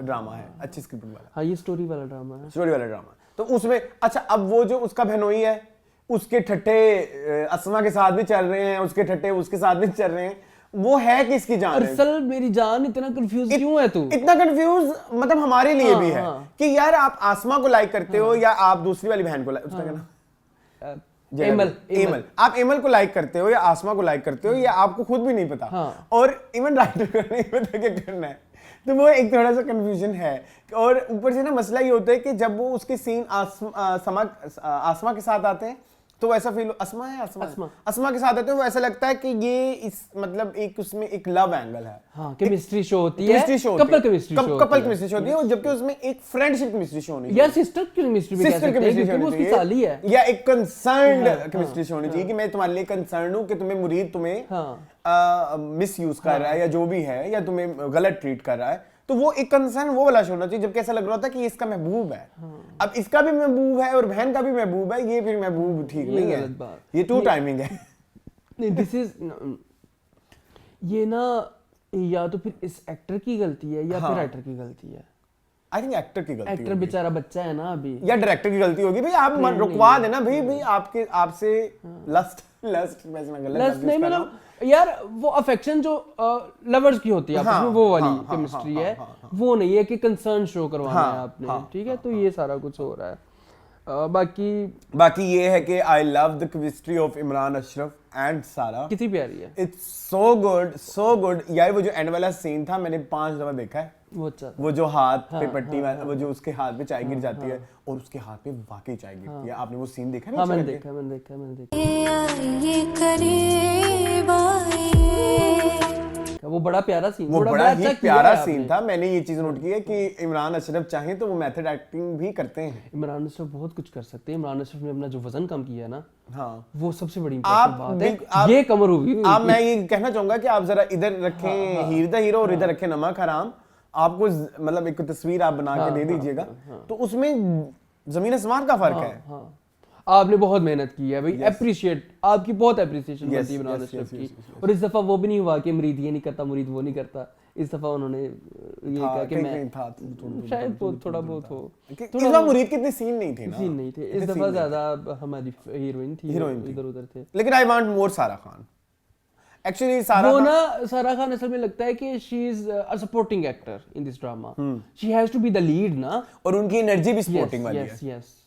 A: ड्रामा है, अच्छी स्क्रिप्ट वाला,
B: हाँ, ये स्टोरी वाला ड्रामा है।
A: स्टोरी वाला ड्रामा। तो उसमें अच्छा, अब वो जो उसका बहनोई है, उसके ठट्ठे अस्मा के साथ भी चल रहे हैं, उसके ठट्ठे उसके साथ भी चल रहे हैं। वो है किसकी जान?
B: अरसल मेरी जान, इतना कंफ्यूज क्यों है तू?
A: इतना कंफ्यूज मतलब हमारे लिए भी है
B: हाँ।
A: कि यार आप आसमा को लाइक करते हो या आप दूसरी वाली बहन को उसका क्या नाम? एमल। आप एमल को लाइक करते हो या आसमा को लाइक करते हो, या आपको खुद भी नहीं पता।
B: हाँ।
A: और इवन राइटर को नहीं पता क्या करना है। तो वो एक थोड़ा सा कंफ्यूजन है। और ऊपर से ना मसला ये होता है कि जब वो उसके सीन आसमा के साथ आते हैं तो ऐसा फील, अस्मा के साथ आते हैं, वो ऐसा लगता है कि ये इस मतलब एक उसमें एक लव एंगल है।
B: हाँ, केमिस्ट्री शो होती है, कपल केमिस्ट्री शो होती है,
A: और जबकि उसमें एक फ्रेंडशिप केमिस्ट्री शो होनी
B: या सिस्टर केमिस्ट्री भी कह सकते हैं, क्योंकि वो उसकी साली है।
A: या एक कंसर्न्ड केमिस्ट्री शो होनी चाहिए कि मैं तुम्हारे लिए कंसर्न हूं कि तुम्हें मुरीद तुम्हें मिस यूज कर रहा है या जो भी है, या तुम्हें गलत ट्रीट कर रहा है। तो वो एक कंसर्न वो वाला शो होना चाहिए, जबकि ऐसा लग रहा था कि इसका महबूब है। अब इसका भी महबूब है और बहन का भी महबूब है, ये फिर महबूब ठीक नहीं है, ये टू टाइमिंग है।
B: नहीं, दिस इज ये ना, या तो फिर इस एक्टर की गलती है या फिर राइटर की गलती है।
A: आई थिंक एक्टर की गलती,
B: एक्टर बेचारा बच्चा है ना अभी,
A: या डायरेक्टर की गलती होगी। भाई आप मन रुकवा देना, भाई आपसे लस्ट
B: नहीं, मतलब यार वो अफेक्शन जो लवर्स की होती है आपस में, वो वाली केमिस्ट्री है। वो नहीं है कि कंसर्न शो करवाना है आपने, ठीक है? तो ये सारा कुछ हो रहा है।
A: बाकी ये है कि I love the chemistry of Imran Ashraf and सारा।
B: कितनी प्यारी है,
A: इट्स सो गुड यार। वो जो एंड वाला सीन था, मैंने 5 दफा देखा है।
B: वो
A: जो हाथ पे पट्टी वो जो उसके हाथ पे चाय गिर जाती है, और उसके हाथ पे वाकई चाय गिरती है। आपने वो सीन देखा है?
B: हाँ, मैंने देखा। वो बड़ा प्यारा सीन,
A: वो बड़ा ही प्यारा सीन था। मैंने ये चीज नोट की है कि इमरान अशरफ चाहे तो वो मेथड एक्टिंग भी करते हैं।
B: इमरान अशरफ बहुत कुछ कर सकते हैं। इमरान अशरफ ने अपना जो वजन कम किया ना,
A: हाँ,
B: वो सबसे बड़ी बात है। ये कमर होगी।
A: आप, मैं ये कहना चाहूंगा कि आप जरा इधर रखें हीर द हीरो और इधर रखें नमक हराम। आपको मतलब एक तस्वीर आप बना के दे दीजिएगा, तो उसमें जमीन आसमान का फर्क है।
B: आपने बहुत मेहनत की है भाई, अप्रिशिएट, आपकी बहुत अप्रिसिएशन होती है इमरान अशरफ की। और इस दफा वो भी नहीं हुआ कि मुरीद ये नहीं करता, मुरीद वो नहीं करता। इस दफा उन्होंने ये कहा कि मैं शायद थोड़ा बहुत हो।
A: इस दफा मुरीद के इतने सीन नहीं थे ना,
B: सीन नहीं थे इस दफा, ज्यादा हमारी हीरोइन थी, इधर उधर थे।
A: लेकिन आई वांट मोर सारा खान। एक्चुअली
B: सारा खान असल में लगता है कि she is a supporting actor in this drama. She has to be the lead ना,
A: और उनकी एनर्जी भी सपोर्टिंग वाली है।
B: यस,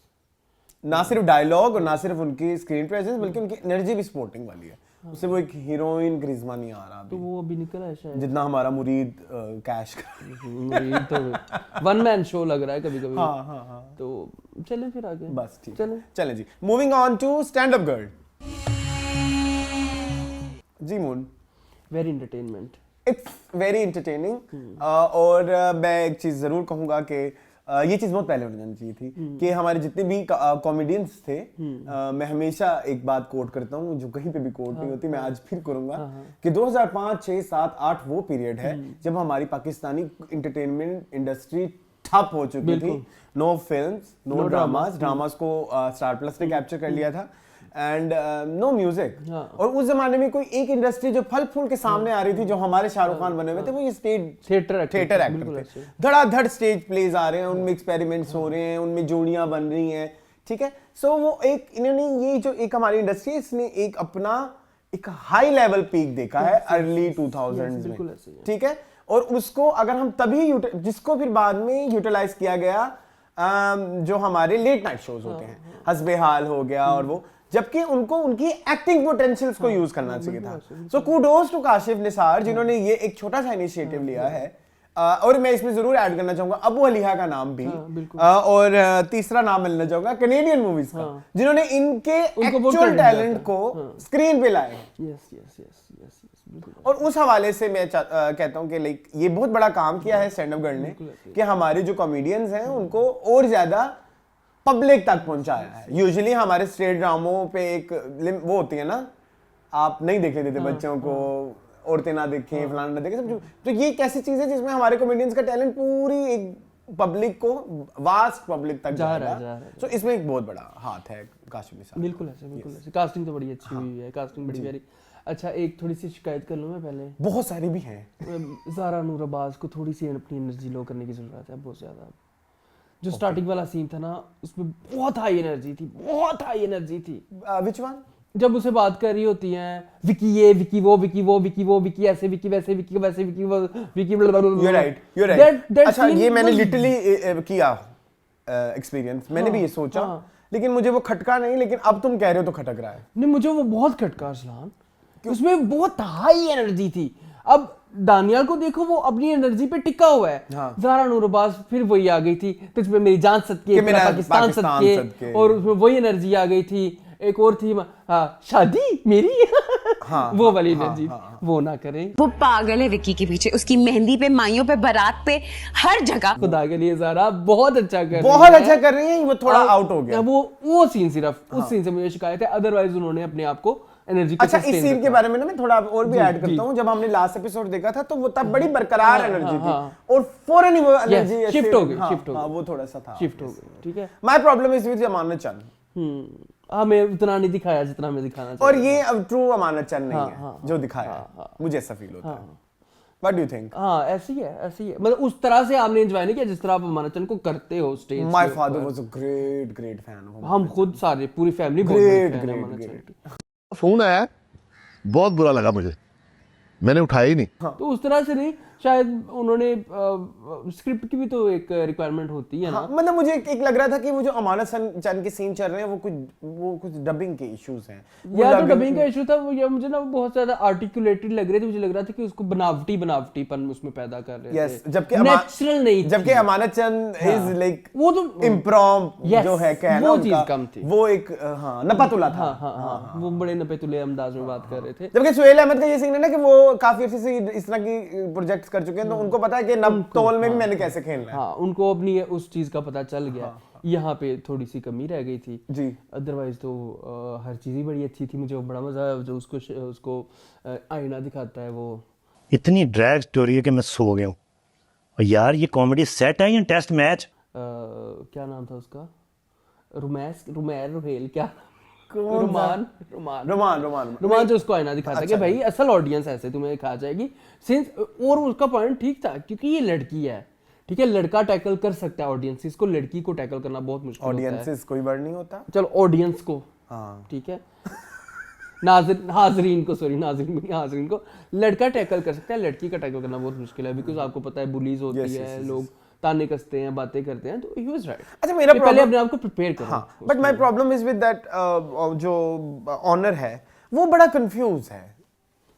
A: ना सिर्फ डायलॉग और ना सिर्फ उनकी स्क्रीन प्रेजेंस, बल्कि उनकी एनर्जी भी सपोर्टिंग वाली है। उससे वो एक हीरोइन करिश्मा नहीं आ रहा
B: तो वो अभी निकला है शायद,
A: जितना हमारा मुरीद कैश
B: मुरीद तो वन मैन शो लग रहा है कभी-कभी।
A: हाँ।
B: तो चलें फिर आगे,
A: बस ठीक, चलें जी। Moving on to stand up girl जी मून।
B: Very entertainment,
A: it's very entertaining. और मैं एक चीज जरूर कहूंगा कि ये चीज बहुत पहले होनी जानी चाहिए थी कि हमारे जितने भी कॉमेडियंस थे, मैं हमेशा एक बात कोट करता हूँ जो कहीं पे भी कोट नहीं होती, मैं आज फिर करूंगा कि 2005, 6, 7, 8 वो पीरियड है जब हमारी पाकिस्तानी इंटरटेनमेंट इंडस्ट्री ठप हो चुकी थी। नो फिल्म्स, नो ड्रामास को स्टार प्लस ने कैप्चर कर लिया था, एंड नो म्यूजिक। और उस जमाने में कोई एक इंडस्ट्री जो फल फूल के सामने आ रही थी, जो हमारे शाहरुख खान बने हुए थे, वो ये थिएटर एक्टर थे। धड़ाधड़ स्टेज प्लेज आ रहे हैं, उनमें एक्सपेरिमेंट्स हो रहे हैं, उनमें जोड़ियां बन रही हैं, ठीक है। सो वो एक इन्होंने ये जो एक हमारी इंडस्ट्री है, इसने एक अपना एक हाई लेवल पीक देखा है अर्ली 2000s में, ठीक है। और उसको अगर हम तभी जिसको फिर बाद में यूटिलाइज किया गया जो हमारे लेट नाइट शोज होते हैं, हस्बे हाल हो गया और वो, जबकि उनको उनकी एक्टिंग पोटेंशियल्स को यूज करना चाहिए था। So kudos to Kashif Nisar जिन्होंने ये एक छोटा सा इनिशिएटिव लिया है और मैं इसमें जरूर ऐड करना चाहूंगा अबू अलीहा का नाम भी,
B: बिल्कुल।
A: और तीसरा नाम मिलना चाहूंगा कनेडियन मूवीज का, जिन्होंने इनके
B: उनको बहुत
A: एक्चुअल
B: credit
A: टैलेंट
B: जाता
A: को स्क्रीन पे लाए।
B: यस यस यस यस बिल्कुल।
A: और उस हवाले से मैं कहता हूँ कि लाइक ये बहुत बड़ा काम किया है स्टैंड अप गर्ल ने कि हमारे जो कॉमेडियंस हैं उनको और ज्यादा पब्लिक तक पहुंचाया है। यूजुअली हमारे स्ट्रेट ड्रामों पे एक वो होती है ना, आप नहीं देखने देते बच्चों को, औरतें ना देखें, फलाना ना देखें, सब। तो ये एक ऐसी चीज है जिसमें हमारे कॉमेडियंस का टैलेंट पूरी एक पब्लिक को, वास्ट पब्लिक तक
B: जा रहा
A: जाएगा।
B: है।
A: तो इसमें एक बहुत बड़ा हाथ है काशिफ निसार।
B: बिल्कुल ऐसे कास्टिंग तो बड़ी अच्छी हुई है, कास्टिंग बड़ी प्यारी। अच्छा, एक थोड़ी सी शिकायत कर लूँ मैं पहले।
A: बहुत सारी भी हैं।
B: ज़ारा नूर अब्बास को थोड़ी सी अपनी एनर्जी लो करने की ज़रूरत है, बहुत ज़्यादा। जो स्टार्टिंग वाला सीन था ना, उसमें बहुत हाई एनर्जी थी, बहुत हाई एनर्जी थी।
A: Which one?
B: जब उसे बात कर रही होती हैं, विकी ये, विकी वो, विकी वो, विकी वो, विकी ऐसे, विकी वैसे, विकी वैसे, विकी वो, Vicky
A: You're right, you're right. अच्छा, ये मैंने लिटरली किया एक्सपीरियंस, मैंने भी ये सोचा, लेकिन मुझे वो खटका नहीं, लेकिन अब तुम कह रहे हो तो खटक रहा है।
B: नहीं, मुझे वो बहुत खटका अरसलान, उसमें बहुत हाई एनर्जी थी। अब दानियाल को देखो, वो अपनी एनर्जी पे टिका हुआ है। ज़ारा नूर अब्बास फिर वही आ गई थी, तुझ पे मेरी जान सदके, मेरा पाकिस्तान सदके, और उसमें वही एनर्जी आ गई थी। एक और थी, शादी मेरी वो वाली एनर्जी, वो ना करें।
F: वो पागल है विक्की के पीछे, उसकी मेहंदी पे, माइयों पे, बारात पे, हर जगह।
B: खुदा के लिए ज़ारा बहुत अच्छा कर रही है,
A: बहुत अच्छा कर रही है। वो थोड़ा आउट हो गया,
B: वो सीन, सिर्फ उस सीन से मुझे शिकायत है, अदरवाइज उन्होंने अपने आप को एनर्जी।
A: अच्छा, इस सीन के बारे में ना मैं थोड़ा और भी ऐड करता हूँ। जब हमने लास्ट एपिसोड देखा था तो वो तब बड़ी बरकरार एनर्जी थी, और फौरन ही वो एनर्जी
B: शिफ्ट हो गई,
A: वो थोड़ा सा था,
B: शिफ्ट हो गई। ठीक है,
A: माय प्रॉब्लम इज विद अमानत चंद।
B: हमें उतना नहीं दिखाया जितना हमें दिखाना चाहिए,
A: और ये अब ट्रू अमानत चंद नहीं है जो दिखाया, मुझे ऐसा फील होता है। What do you think?
B: ऐसी है, मतलब उस तरह से आपने एंजॉय नहीं किया जिस तरह आप अमानत चंद को करते हो stage.
A: My father was a great fan of,
B: हम खुद सारे पूरी फैमिली
A: ग्रेट।
G: फोन आया, बहुत बुरा लगा मुझे, मैंने उठाया ही नहीं।
B: तो उस तरह से नहीं, शायद उन्होंने स्क्रिप्ट की भी तो एक रिक्वायरमेंट होती है ना।
A: मतलब मुझे एक लग रहा था कि वो जो अमानत चंद के सीन चल रहे हैं वो कुछ डबिंग के इश्यूज हैं,
B: या तो डबिंग का इशू था वो, या मुझे ना बहुत ज्यादा आर्टिकुलेटेड लग रहे थे। मुझे लग रहा था कि उसको बनावटीपन उसमें पैदा कर रहे थे,
A: जबकि
B: नेचुरल नहीं,
A: जबकि अमानत चंद इज लाइक
B: वो तो
A: इम्प्रॉम जो है कहना,
B: वो चीज कम थी,
A: वो एक नपतुला था।
B: वो बड़े नपतुले अंदाज में बात कर रहे थे।
A: जबकि सुहेल अहमद का ये सीन है ना कि वो काफी अच्छे से इस तरह की प्रोजेक्ट्स कर चुके हैं, तो उनको पता है कि नपतोल में भी मैंने कैसे खेलना है।
B: उनको अपनी उस चीज का पता चल गया। यहाँ पे थोड़ी सी कमी रह गई थी
A: जी,
B: अदरवाइज तो हर चीज ही बड़ी अच्छी थी। मुझे बड़ा मजा आया जो उसको आईना दिखाता है। वो
H: इतनी ड्रैग स्टोरी है कि मैं सो गया हूँ। और यार ये कॉमेडी सेट है या टेस्ट मैच?
B: क्या नाम था उसका, रुहेल क्या, रुमान जो उसको आईना दिखाता है कि भाई असल ऑडियंस ऐसे तुम्हें खा जाएगी सिंस। और उसका पॉइंट ठीक था क्योंकि ये लड़की है, ठीक है, लड़का टैकल कर सकता है ऑडियंस को, लड़की को टैकल करना बहुत मुश्किल होता है।
A: ऑडियंसेस कोई वर्ड नहीं होता,
B: चलो ऑडियंस को, ठीक है, हाजरीन को लड़का टैकल कर सकता है, लड़की का टैकल करना बहुत मुश्किल है। बिकॉज आपको पता है बुलीज होती है, लोग ताने कसते हैं, बातें करते हैं, तो ही वाज राइट।
A: अच्छा, मेरा
B: पहले अपने आप को प्रिपेयर करो।
A: But my problem is with that जो ऑनर है वो बड़ा कंफ्यूज है,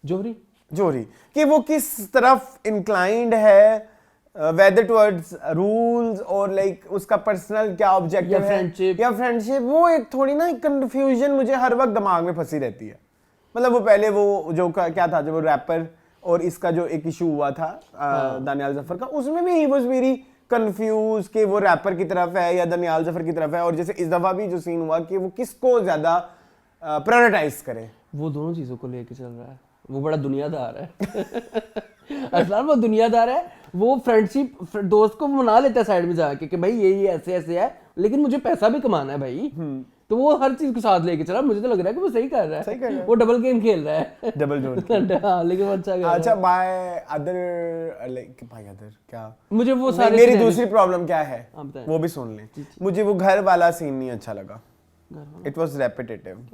A: जोहरी कि वो किस तरफ इंक्लाइंड है, वेदर टुवर्ड्स रूल्स और लाइक उसका पर्सनल क्या ऑब्जेक्टिव है या फ्रेंडशिप। वो एक थोड़ी ना कंफ्यूजन मुझे हर वक्त दिमाग में फंसी रहती है। मतलब वो पहले वो जो क्या था, जो वो रैपर और इसका जो एक इशू हुआ था दानियाल जफर का, उसमें भी ही वाज वेरी कंफ्यूज कि वो रैपर की तरफ है या दानियाल जफर की तरफ है। और जैसे इस दफा भी जो सीन हुआ कि वो किसको ज्यादा प्रायोरिटाइज करे,
B: वो दोनों चीजों को लेके चल रहा है। वो बड़ा दुनियादार है असलान, वो दुनियादार है। वो फ्रेंडशिप दोस्त को मना लेता है साइड में जाके कि भाई ये ऐसे ऐसे है, लेकिन मुझे पैसा भी कमाना है भाई। तो वो हर चीज को साथ लेके चला। मुझे तो लग रहा है कि वो सही कर रहा है, वो डबल गेम खेल रहा है,
A: डबल जोड़
B: लेकिन वो अच्छा कर रहा है।
A: अच्छा, बाय अदर लाइक भाई अदर क्या,
B: मुझे वो सारे
A: मेरी दूसरी प्रॉब्लम क्या है
B: बताएं।
A: वो भी सुन लें। मुझे वो घर वाला सीन नहीं अच्छा लगा, इट वाज रेपिटेटिव।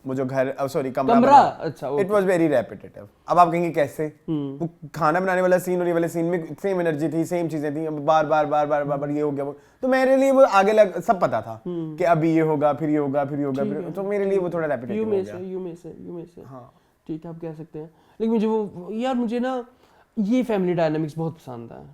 A: मुझे घर सॉरी कमरा
B: अच्छा,
A: इट वाज वेरी रेपिटेटिव। अब आप कहेंगे कैसे, वो खाना बनाने वाला सीन और ये वाले सीन में सेम एनर्जी थी, सेम चीजें थी, बार बार ये हो गया वो। तो मेरे लिए वो आगे सब पता था कि अभी ये होगा, फिर ये होगा, फिर ये होगा, फिर तो मेरे लिए वो थोड़ा रेपिटेटिव हो गया।
B: यू में से हाँ ठीक है, आप कह सकते हैं। लेकिन मुझे वो यार मुझे ना ये फैमिली डायनामिक्स बहुत पसंद है।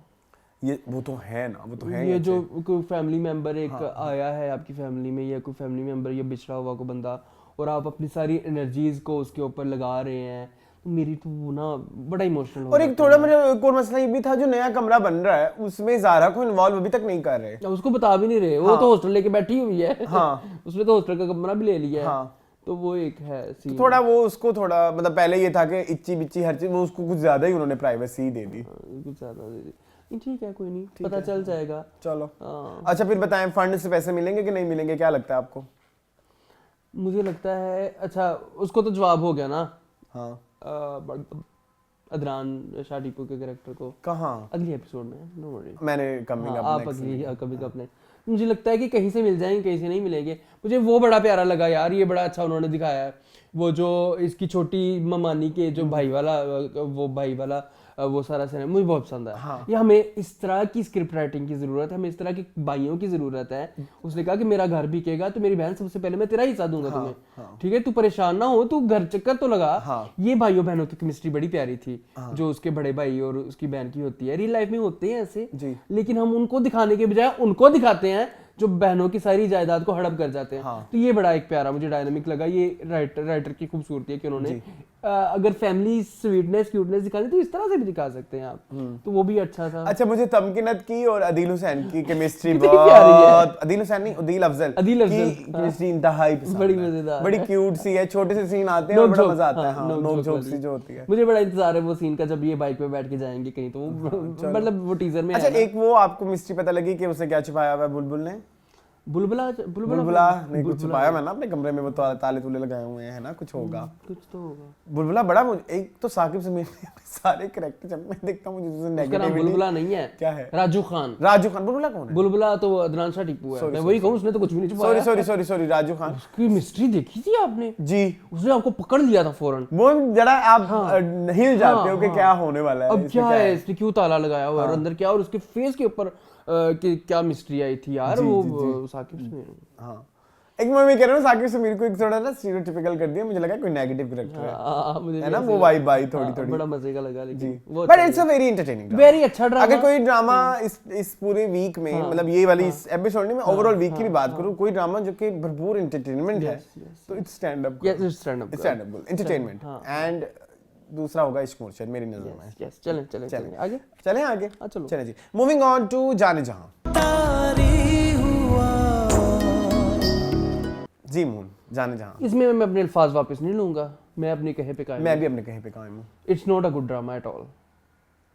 A: ये वो तो है ना, वो तो है
B: ये
A: ही
B: जो
A: अच्छे।
B: कोई फैमिली मेंबर एक आया है आपकी फैमिली में, या कोई फैमिली मेंबर या बिछड़ा हुआ को बंदा, और आप अपनी सारी एनर्जीज को उसके ऊपर लगा रहे हैं, तो मेरी तो वो ना बड़ा इमोशनल हो
A: और एक थोड़ा मेरा एक और मसला ये भी था, जो नया कमरा बन रहा है उसमें ज़ारा को इन्वॉल्व अभी तक नहीं कर रहे।
B: जाता है। उसको बता भी नहीं रहे, वो तो हॉस्टल लेके बैठी हुई है।
A: हाँ।
B: उसने तो हॉस्टल का कमरा भी ले लिया है।
A: हाँ।
B: तो वो एक है सीन।
A: थोड़ा वो उसको थोड़ा मतलब पहले ये था कि इच्ची बिच्ची हर चीज, वो उसको कुछ ज्यादा ही उन्होंने प्राइवेसी दे दी।
B: कुछ ज्यादा दे दी। नहीं, ठीक है, कोई नहीं, पता चल जाएगा।
A: चलो
B: हाँ।
A: अच्छा फिर बताएं, फंड से पैसे मिलेंगे कि नहीं मिलेंगे, क्या लगता है आपको?
B: मुझे लगता है, अच्छा उसको तो जवाब हो गया ना,
A: हाँ।
B: अदनान शाह टीपू के कैरेक्टर को
A: कहाँ?
B: अगली एपिसोड में, नो वरी।
A: मैंने कमिंग अप
B: आप अगली कभी कब नहीं, मुझे लगता है कि कहीं से मिल जाएंगे, कहीं से नहीं मिलेंगे। मुझे वो बड़ा प्यारा लगा यार, ये बड़ा अच्छा उन्होंने दिखाया है। वो जो इसकी छोटी ममानी के जो भाई वाला, वो भाई वाला वो सारा सीन मुझे बहुत पसंद है।
A: हाँ।
B: ये हमें इस तरह की स्क्रिप्ट राइटिंग की जरूरत है, हमें इस तरह के भाइयों की जरूरत है। उसने कहा कि मेरा घर बिकेगा तो मेरी बहन सबसे पहले मैं तेरा हिस्सा दूंगा तुम्हें, ठीक है, तू परेशान ना हो, तू घर चक्कर तो लगा। ये भाइयों बहनों की केमिस्ट्री बड़ी प्यारी थी, जो उसके बड़े भाई और उसकी बहन की होती है। रियल लाइफ में होते हैं ऐसे, लेकिन हम उनको दिखाने के बजाय उनको दिखाते हैं जो बहनों की सारी जायदाद को हड़प कर जाते हैं। तो ये बड़ा एक प्यारा मुझे डायनामिक लगा। ये राइटर की खूबसूरती है कि उन्होंने अगर फैमिली स्वीटनेस क्यूटनेस दिखानी तो इस तरह से भी दिखा सकते हैं आप, तो वो भी अच्छा था।
A: अच्छा मुझे तमकिनत की और अदील हुसैन की केमिस्ट्री
B: कितनी प्यारी है।
A: बहुत, अदील हुसैन नहीं, अदील अफजल की केमिस्ट्री इंतहाई पसंद
B: बड़ी
A: है।
B: मजेदार,
A: बड़ी क्यूट सी है, छोटे से सीन आते हैं और बड़ा मजा आता है। हाँ, नोक झोंक सी जो होती है।
B: मुझे बड़ा इंतजार है वो सीन का, जब ये बाइक पे बैठ के जाएंगे कहीं, तो वो मतलब वो टीजर में
A: अच्छा
B: है ना।
A: एक वो आपको मिस्ट्री पता लगी कि उसने क्या छुपाया हुआ है बुलबुल ने?
B: बुलबुला
A: ने कुछ छुपाया मैं ना अपने कमरे में, वो ताले तूले लगाए हुए हैं ना, कुछ होगा,
B: कुछ तो होगा।
A: बुलबुला बड़ा एक तो साकिब समीर सारे कैरेक्टर जब मैं देखता हूँ मुझे
B: उसका नाम
A: नेगेटिविटी।
B: बुलबुला नहीं है,
A: क्या है?
B: राजू खान।
A: राजू खान। बुलबुला कौन है?
B: बुलबुला तो अदनान शाह टीपू है, मैं वही कहूँ, उसने तो कुछ भी नहीं छुपाया।
A: सॉरी राजू खान।
B: उसकी मिस्ट्री देखी थी आपने?
A: जी।
B: उसने आपको पकड़ लिया था फौरन,
A: वो जरा आप हिल जाते हो कि क्या होने वाला है,
B: अब क्या है, इसने क्यों ताला लगाया हुआ है और अंदर क्या, और उसके फेस के ऊपर क्या मिस्ट्री आई थी यार। वो साकिब से।
A: हाँ एक मैं कह रहा हूँ साकिब समीर को एक थोड़ा ना स्टीरियोटाइपिकल कर दिया, मुझे लगा कोई नेगेटिव कैरेक्टर है ना, वो वाइब आई थोड़ी
B: बड़ा मजे का लगा, लेकिन वो
A: but it's a very entertaining,
B: very अच्छा ड्रामा।
A: अगर कोई ड्रामा इस पूरे वीक में, मतलब ये वाली इस एपिसोड में, मैं ओवरऑल वीक की भी बात करूं, कोई ड्रामा जो कि भरपूर एंटरटेनमेंट है, तो it's stand up,
B: stand up
A: entertainment. And दूसरा होगा इश्क मुर्शिद मेरी नजर में।
B: यस, चलें आगे,
A: चलें आगे।
B: चलो
A: चलें जी, मूविंग ऑन टू जाने जहां। जी मून, जाने जहां।
B: इसमें मैं अपने अल्फाज वापस नहीं लूंगा, मैं अपने कहे पे कायम।
A: मैं भी अपने कहीं पे कायम हूं।
B: It's not a good drama at all.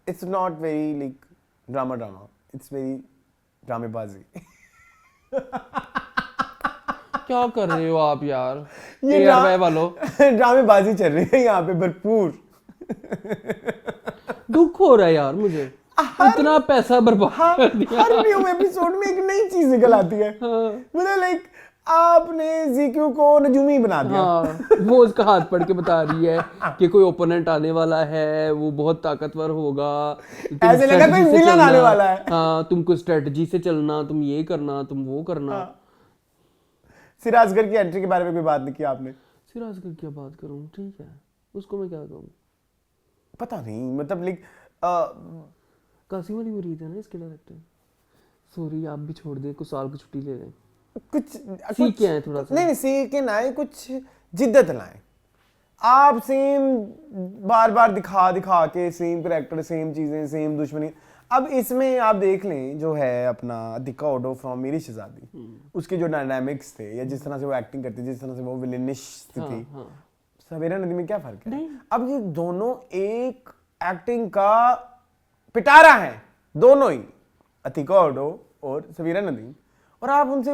A: It's not very like drama, it's very ड्रामेबाजी।
B: क्या कर रहे हो आप यार,
A: ये
B: यार वालों,
A: ड्रामेबाजी चल रही है यहाँ पे भरपूर।
B: दुख हो रहा है यार मुझे, इतना पैसा बर्बाद कर दिया।
A: हर न्यू एपिसोड में एक नई चीज निकल आती है। मतलब लाइक आपने जीक्यू को नजूमी बना दिया।
B: हाँ, वो उसका हाथ पढ़ के बता रही है कि कोई ओपोनेंट आने वाला है, वो बहुत ताकतवर होगा, तुम
A: ऐसे लगा कोई
B: strategy से
A: विलन
B: चलना।
A: आने वाला है।
B: हाँ, तुमको स्ट्रेटजी से चलना, तुम ये करना, तुम वो करना।
A: सिराजगढ़ की एंट्री के बारे में कोई बात नहीं की आपने?
B: सिराजगढ़ की बात करूं, ठीक है, उसको मैं क्या कहूँ,
A: पता नहीं, मतलब लाइक
B: कासिम अली मुरीद है ना इसके डायरेक्टर। सॉरी, आप भी छोड़ दे, कुछ साल की छुट्टी ले लें, सीख के आए थोड़ा सा।
A: नहीं सीख के ना आए, कुछ जिद्दत लाएं। आप सेम बार बार दिखा के सेम कैरेक्टर, सेम चीजें, सेम दुश्मनी। अब इसमें आप देख लें जो है अपना दिक्का ओडो फ्रॉम मेरी शहजादी, उसके जो डायनामिक्स थे या जिस तरह से वो एक्टिंग करती, जिस तरह से वो विलेनिश थी, सवेरा नदी में क्या फर्क है? अब ये दोनों एक एक्टिंग का पिटारा है, दोनों ही, अतिका ओडो और सवेरा नदी, और आप उनसे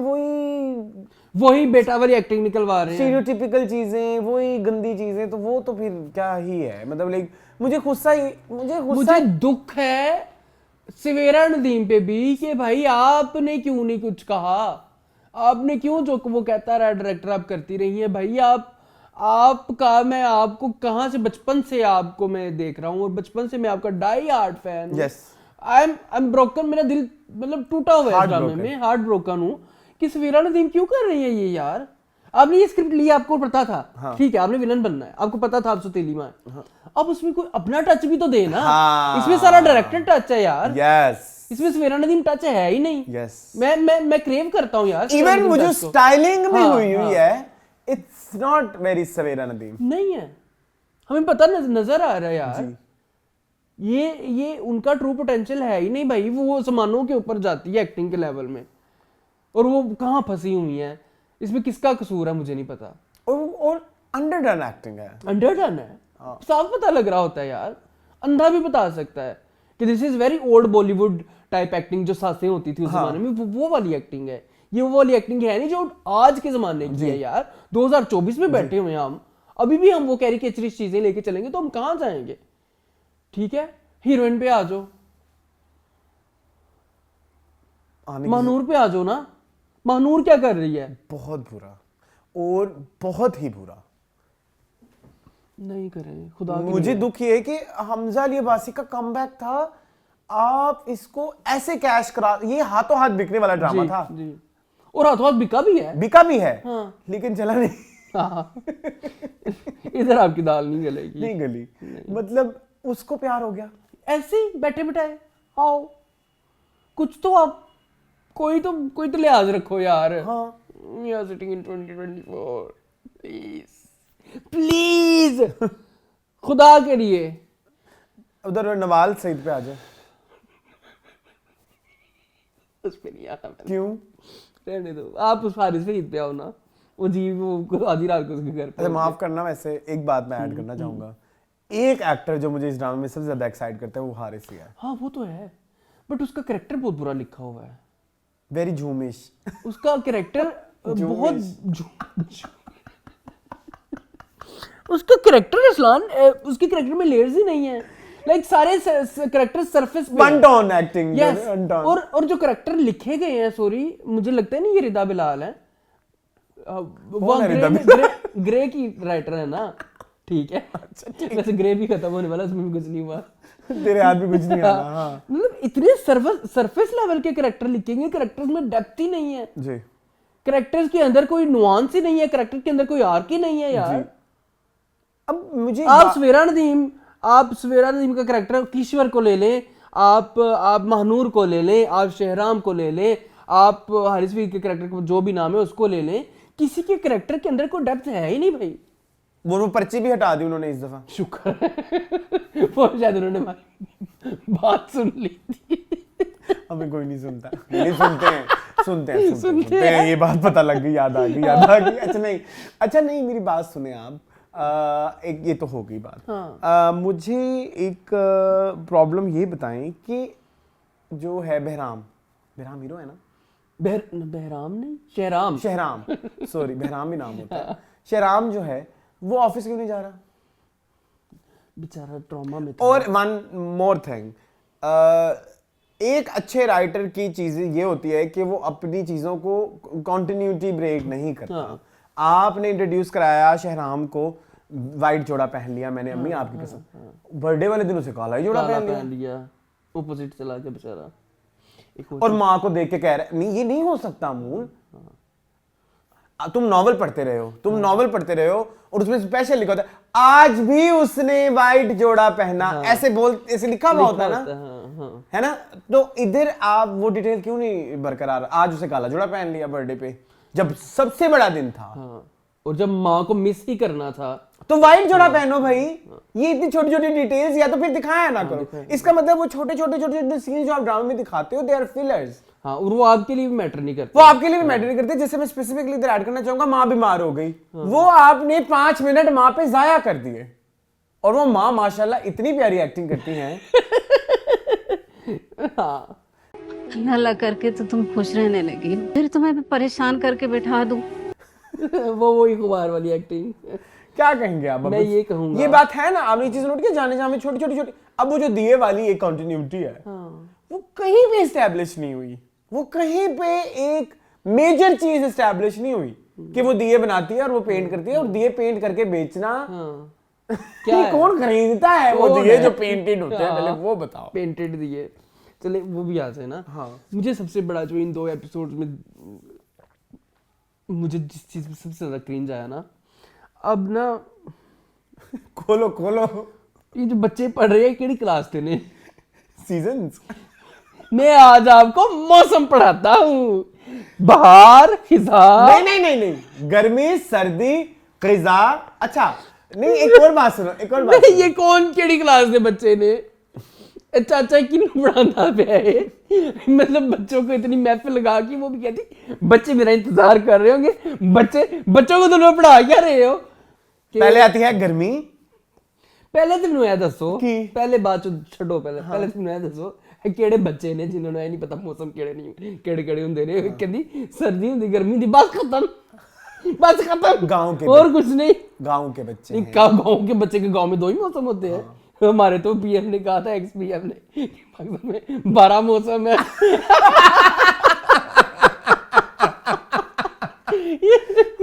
A: वही
B: बेटा वाली एक्टिंग निकलवा रहे हैं,
A: स्टीरियोटिपिकल चीजें, वही गंदी चीजें, तो वो तो फिर क्या ही है। मतलब लाइक मुझे
B: दुख है सवेरा नदीम पे भी कि भाई आपने क्यों नहीं कुछ कहा, आपने क्यों जो वो कहता रहा डायरेक्टर आप करती रही है। भाई आपका, मैं आपको कहां से, बचपन से आपको मैं देख रहा हूं और बचपन से मैं आपका डाई हार्ट फैन हूं। आई एम ब्रोकन, मेरा दिल मतलब टूटा हुआ है ड्रामे में, हार्ट ब्रोकन हूं कि सवेरा नदीम क्यों कर रही है ये यार। आपने ये स्क्रिप्ट लिया, आपको पता था, ठीक है, आपने विलन बनना है, आपको पता था आप सुतीली मां, अब उसमें कोई अपना टच भी तो दे ना। इसमें सारा डायरेक्टर टच है यार। इसमें सवेरा नदीम टच है ही नहीं।
A: Yes.
B: मैं क्रेव करता हूँ यार सवेरा
A: इवन
B: नदीम
A: मुझे
B: touch को।
A: स्टाइलिंग भी
B: हाँ,
A: हुई
B: हाँ।
A: है, इट्स नॉट वेरी सवेरा नदीम।
B: नहीं है, हमें पता नजर आ रहा है यार, ये उनका ट्रू पोटेंशियल है ही नहीं भाई। वो समानों के ऊपर जाती है एक्टिंग के लेवल में, और वो कहाँ फंसी हुई है। इसमें किसका कसूर है मुझे नहीं पता।
A: और अंडरडन एक्टिंग है।
B: अंडरडन है, साफ पता लग रहा होता है यार, अंधा भी बता सकता है कि this is very old Bollywood type acting जो सासें होती थी उस जमाने में, वो वाली एक्टिंग है। ये वो वाली एक्टिंग है नहीं जो आज के जमाने की है यार। 2024 में बैठे हुए हैं हम, अभी भी हम वो कैरिकेचरिस्ट चीजें लेके चलेंगे तो हम कहाँ जाएंगे। ठीक है, हीरोइन पे आ जाओ, महानूर पे आ जाओ ना। महानूर क्या कर रही है?
A: बहुत बुरा, और बहुत ही बुरा।
B: नहीं करें खुदा के
A: मुझे
B: लिए।
A: दुख ये है कि हमजा अली अब्बासी का कमबैक था, आप इसको ऐसे कैश करा, ये हाथों हाथ बिकने वाला ड्रामा
B: जी,
A: था।
B: जी। और हाथों हाथ बिका भी है।
A: बिका भी है,
B: हाँ।
A: लेकिन चला नहीं।
B: हाँ। इधर आपकी दाल नहीं गलेगी।
A: नहीं गली, मतलब उसको प्यार हो गया
B: ऐसे ही बैठे बिठाए आओ, कुछ तो आप कोई तो लिहाज रखो यार।
A: हाँ।
B: We are sitting in 2024, please खुदा के लिए।
A: उधर नवाल सईद पे आ जाए।
B: उस पे नहीं आना मैंने।
A: क्यों?
B: रहने दो, आप उस हारिस फरीद पे आओ ना। वो जी वो आधी रात को उसके घर पे।
A: अच्छा माफ करना, वैसे एक बात मैं ऐड करना चाहूंगा। एक एक्टर जो मुझे इस ड्रामा में सबसे ज्यादा एक्साइट करता है वो हारिस ही है।
B: हाँ वो तो है, बट उसका कैरेक्टर बहुत बुरा लिखा हुआ है।
A: वेरी झूमिश।
B: उसका कैरेक्टर बहुत उसका कैरेक्टर असलान, उसके कैरेक्टर में लेयर्स ही नहीं है। लाइक सारे कैरेक्टर सरफेस पे
A: वन टोन एक्टिंग।
B: यस, और जो कैरेक्टर लिखे गए हैं, सॉरी मुझे लगता है नहीं ये रिदा बिलाल है, वो
A: है रिदा
B: ग्रे की राइटर है ना। ठीक है, वैसे ग्रे भी खत्म होने वाला, उसमें भी कुछ नहीं हुआ।
A: तेरे हाथ में कुछ नहीं आना। हाँ
B: मतलब इतने सरफेस लेवल के कैरेक्टर लिखेंगे, कैरेक्टर्स में डेप्थ ही नहीं है।
A: जी।
B: कैरेक्टर्स के अंदर कोई नुआंस ही नहीं है, कैरेक्टर के अंदर कोई आर्क ही नहीं है यार।
A: अब मुझे
B: आप सवेरा नदीम का कैरेक्टर किश्वर को ले लें, आप महानूर को ले लें, आप शहराम को ले लें, आप हारिस फरीद के कैरेक्टर को जो भी नाम है उसको ले लें, किसी के कैरेक्टर के अंदर कोई डेप्थ है ही नहीं भाई।
A: वो पर्ची भी हटा दी उन्होंने इस दफा।
B: शुक्र है। वो शायद उन्होंने हमारी बात सुन ली थी।
A: हमें कोई नहीं सुनता। नहीं सुनते हैं। ये बात पता लग गई, याद आ गई। अच्छा नहीं मेरी बात सुने आप। एक ये तो हो गई बात।
B: हाँ।
A: मुझे एक प्रॉब्लम ये बताएं कि जो है बहराम हीरो है ना?
B: बहराम नहीं, शहराम।
A: सॉरी, बहराम भी नाम होता है। शहराम जो है वो ऑफिस क्यों नहीं जा रहा?
B: बेचारा ट्रॉमा में था।
A: और वन मोर थिंग, एक अच्छे राइटर की चीज ये होती है कि वो अपनी चीजों को कंटिन्यूटी ब्रेक नहीं करता।
B: हाँ।
A: आपने इंट्रोड्यूस कराया शहराम को, वाइट जोड़ा पहन लिया मैंने, अम्मी आपकी कसम बर्थडे वाले दिन उसे काला ही जोड़ा पहन लिया।
B: ऑपोजिट चला गया बेचारा।
A: और माँ को देख के कह रहे नहीं ये नहीं हो सकता अमूल। तुम नॉवल पढ़ते रहे हो और उसमें स्पेशल लिखा होता है आज भी उसने वाइट जोड़ा पहना। ऐसे लिखा हुआ होता है ना। है ना? तो इधर आप वो डिटेल क्यों नहीं बरकरार? आज उसे काला जोड़ा पहन लिया बर्थडे पे, जब सबसे बड़ा दिन था।
B: और जब माँ को मिस ही करना था
A: तो वाइट जोड़ा पहनो भाई। ये इतनी छोटी छोटी डिटेल्स या तो फिर दिखाया ना करो। इसका मतलब वो छोटे छोटे सीन जो आप ड्रामा में दिखाते हो दे आर फिलर्स।
B: हाँ, और वो आपके लिए भी मैटर नहीं करते।
A: वो आपके लिए भी मैटर नहीं करते। जैसे मैं स्पेसिफिकली इधर ऐड करना चाहूंगा, माँ बीमार हो गई, वो आपने 5 मिनट माँ पे जाया कर दिए, और वो माँ माशाल्लाह इतनी प्यारी एक्टिंग करती हैं।
B: हाँ।
I: अल्लाह करके तो तुम खुश रहने लगी, फिर तुम्हें मैं परेशान करके बैठा दूं।
B: वही खुमार वाली एक्टिंग।
A: क्या कहेंगे आप?
B: मैं ये कहूंगा,
A: ये बात है ना, आपने चीज नोट किया, जाने जाने छोटी छोटी अब वो जो दिए वाली एक कंटिन्यूटी है, वो कहीं पे एस्टैब्लिश नहीं हुई। वो कहीं पे एक मेजर चीज एस्टैब्लिश नहीं हुई कि वो दिए बनाती है और वो पेंट करती है, और दिए पेंट करके बेचना क्या कौन खरीदता है? वो दिए जो पेंटेड होते हैं, पहले वो बताओ।
B: पेंटेड दिए, चले वो भी आ जाए ना। हाँ। मुझे सबसे बड़ा जो इन 2 एपिसोड्स में मुझे जिस चीज में सबसे ज्यादा क्रिंज आया ना, अब ना
A: खोलो
B: ये जो बच्चे पढ़ रहे हैं केड़ी क्लास थे ने
A: सीजन्स
B: मैं आज आपको मौसम पढ़ाता हूँ। बहार, खिज़ां।
A: नहीं, गर्मी, सर्दी, खिज़ा। अच्छा नहीं, एक और बात सुनो, एक और बात
B: नहीं,
A: सुनो।
B: ये कौन केड़ी क्लास के बच्चे ने चाचा किन पढ़ाना पे है? मतलब बच्चों को इतनी महफिल लगा कि वो भी कहती बच्चे मेरा इंतजार कर रहे होंगे। बच्चों को तुम पढ़ा क्या रहे हो?
A: पहले आती है गर्मी।
B: पहले तुम नया दसो
A: की?
B: पहले बात छो पहले तुम नया दसो केड़े बच्चे ने जिन्होंने नहीं पता मौसम केड़े नहीं केड़े हुंदे ने। कहंदी सर्दी हुंदी गर्मी दी, बस खत्म।
A: गांव के
B: और कुछ नहीं।
A: गांव के बच्चे हैं।
B: गांव के बच्चे के गांव में 2 ही मौसम होते हैं। हमारे तो पीएम ने कहा था, एक्स पीएम ने, पाकिस्तान में 12 मौसम है।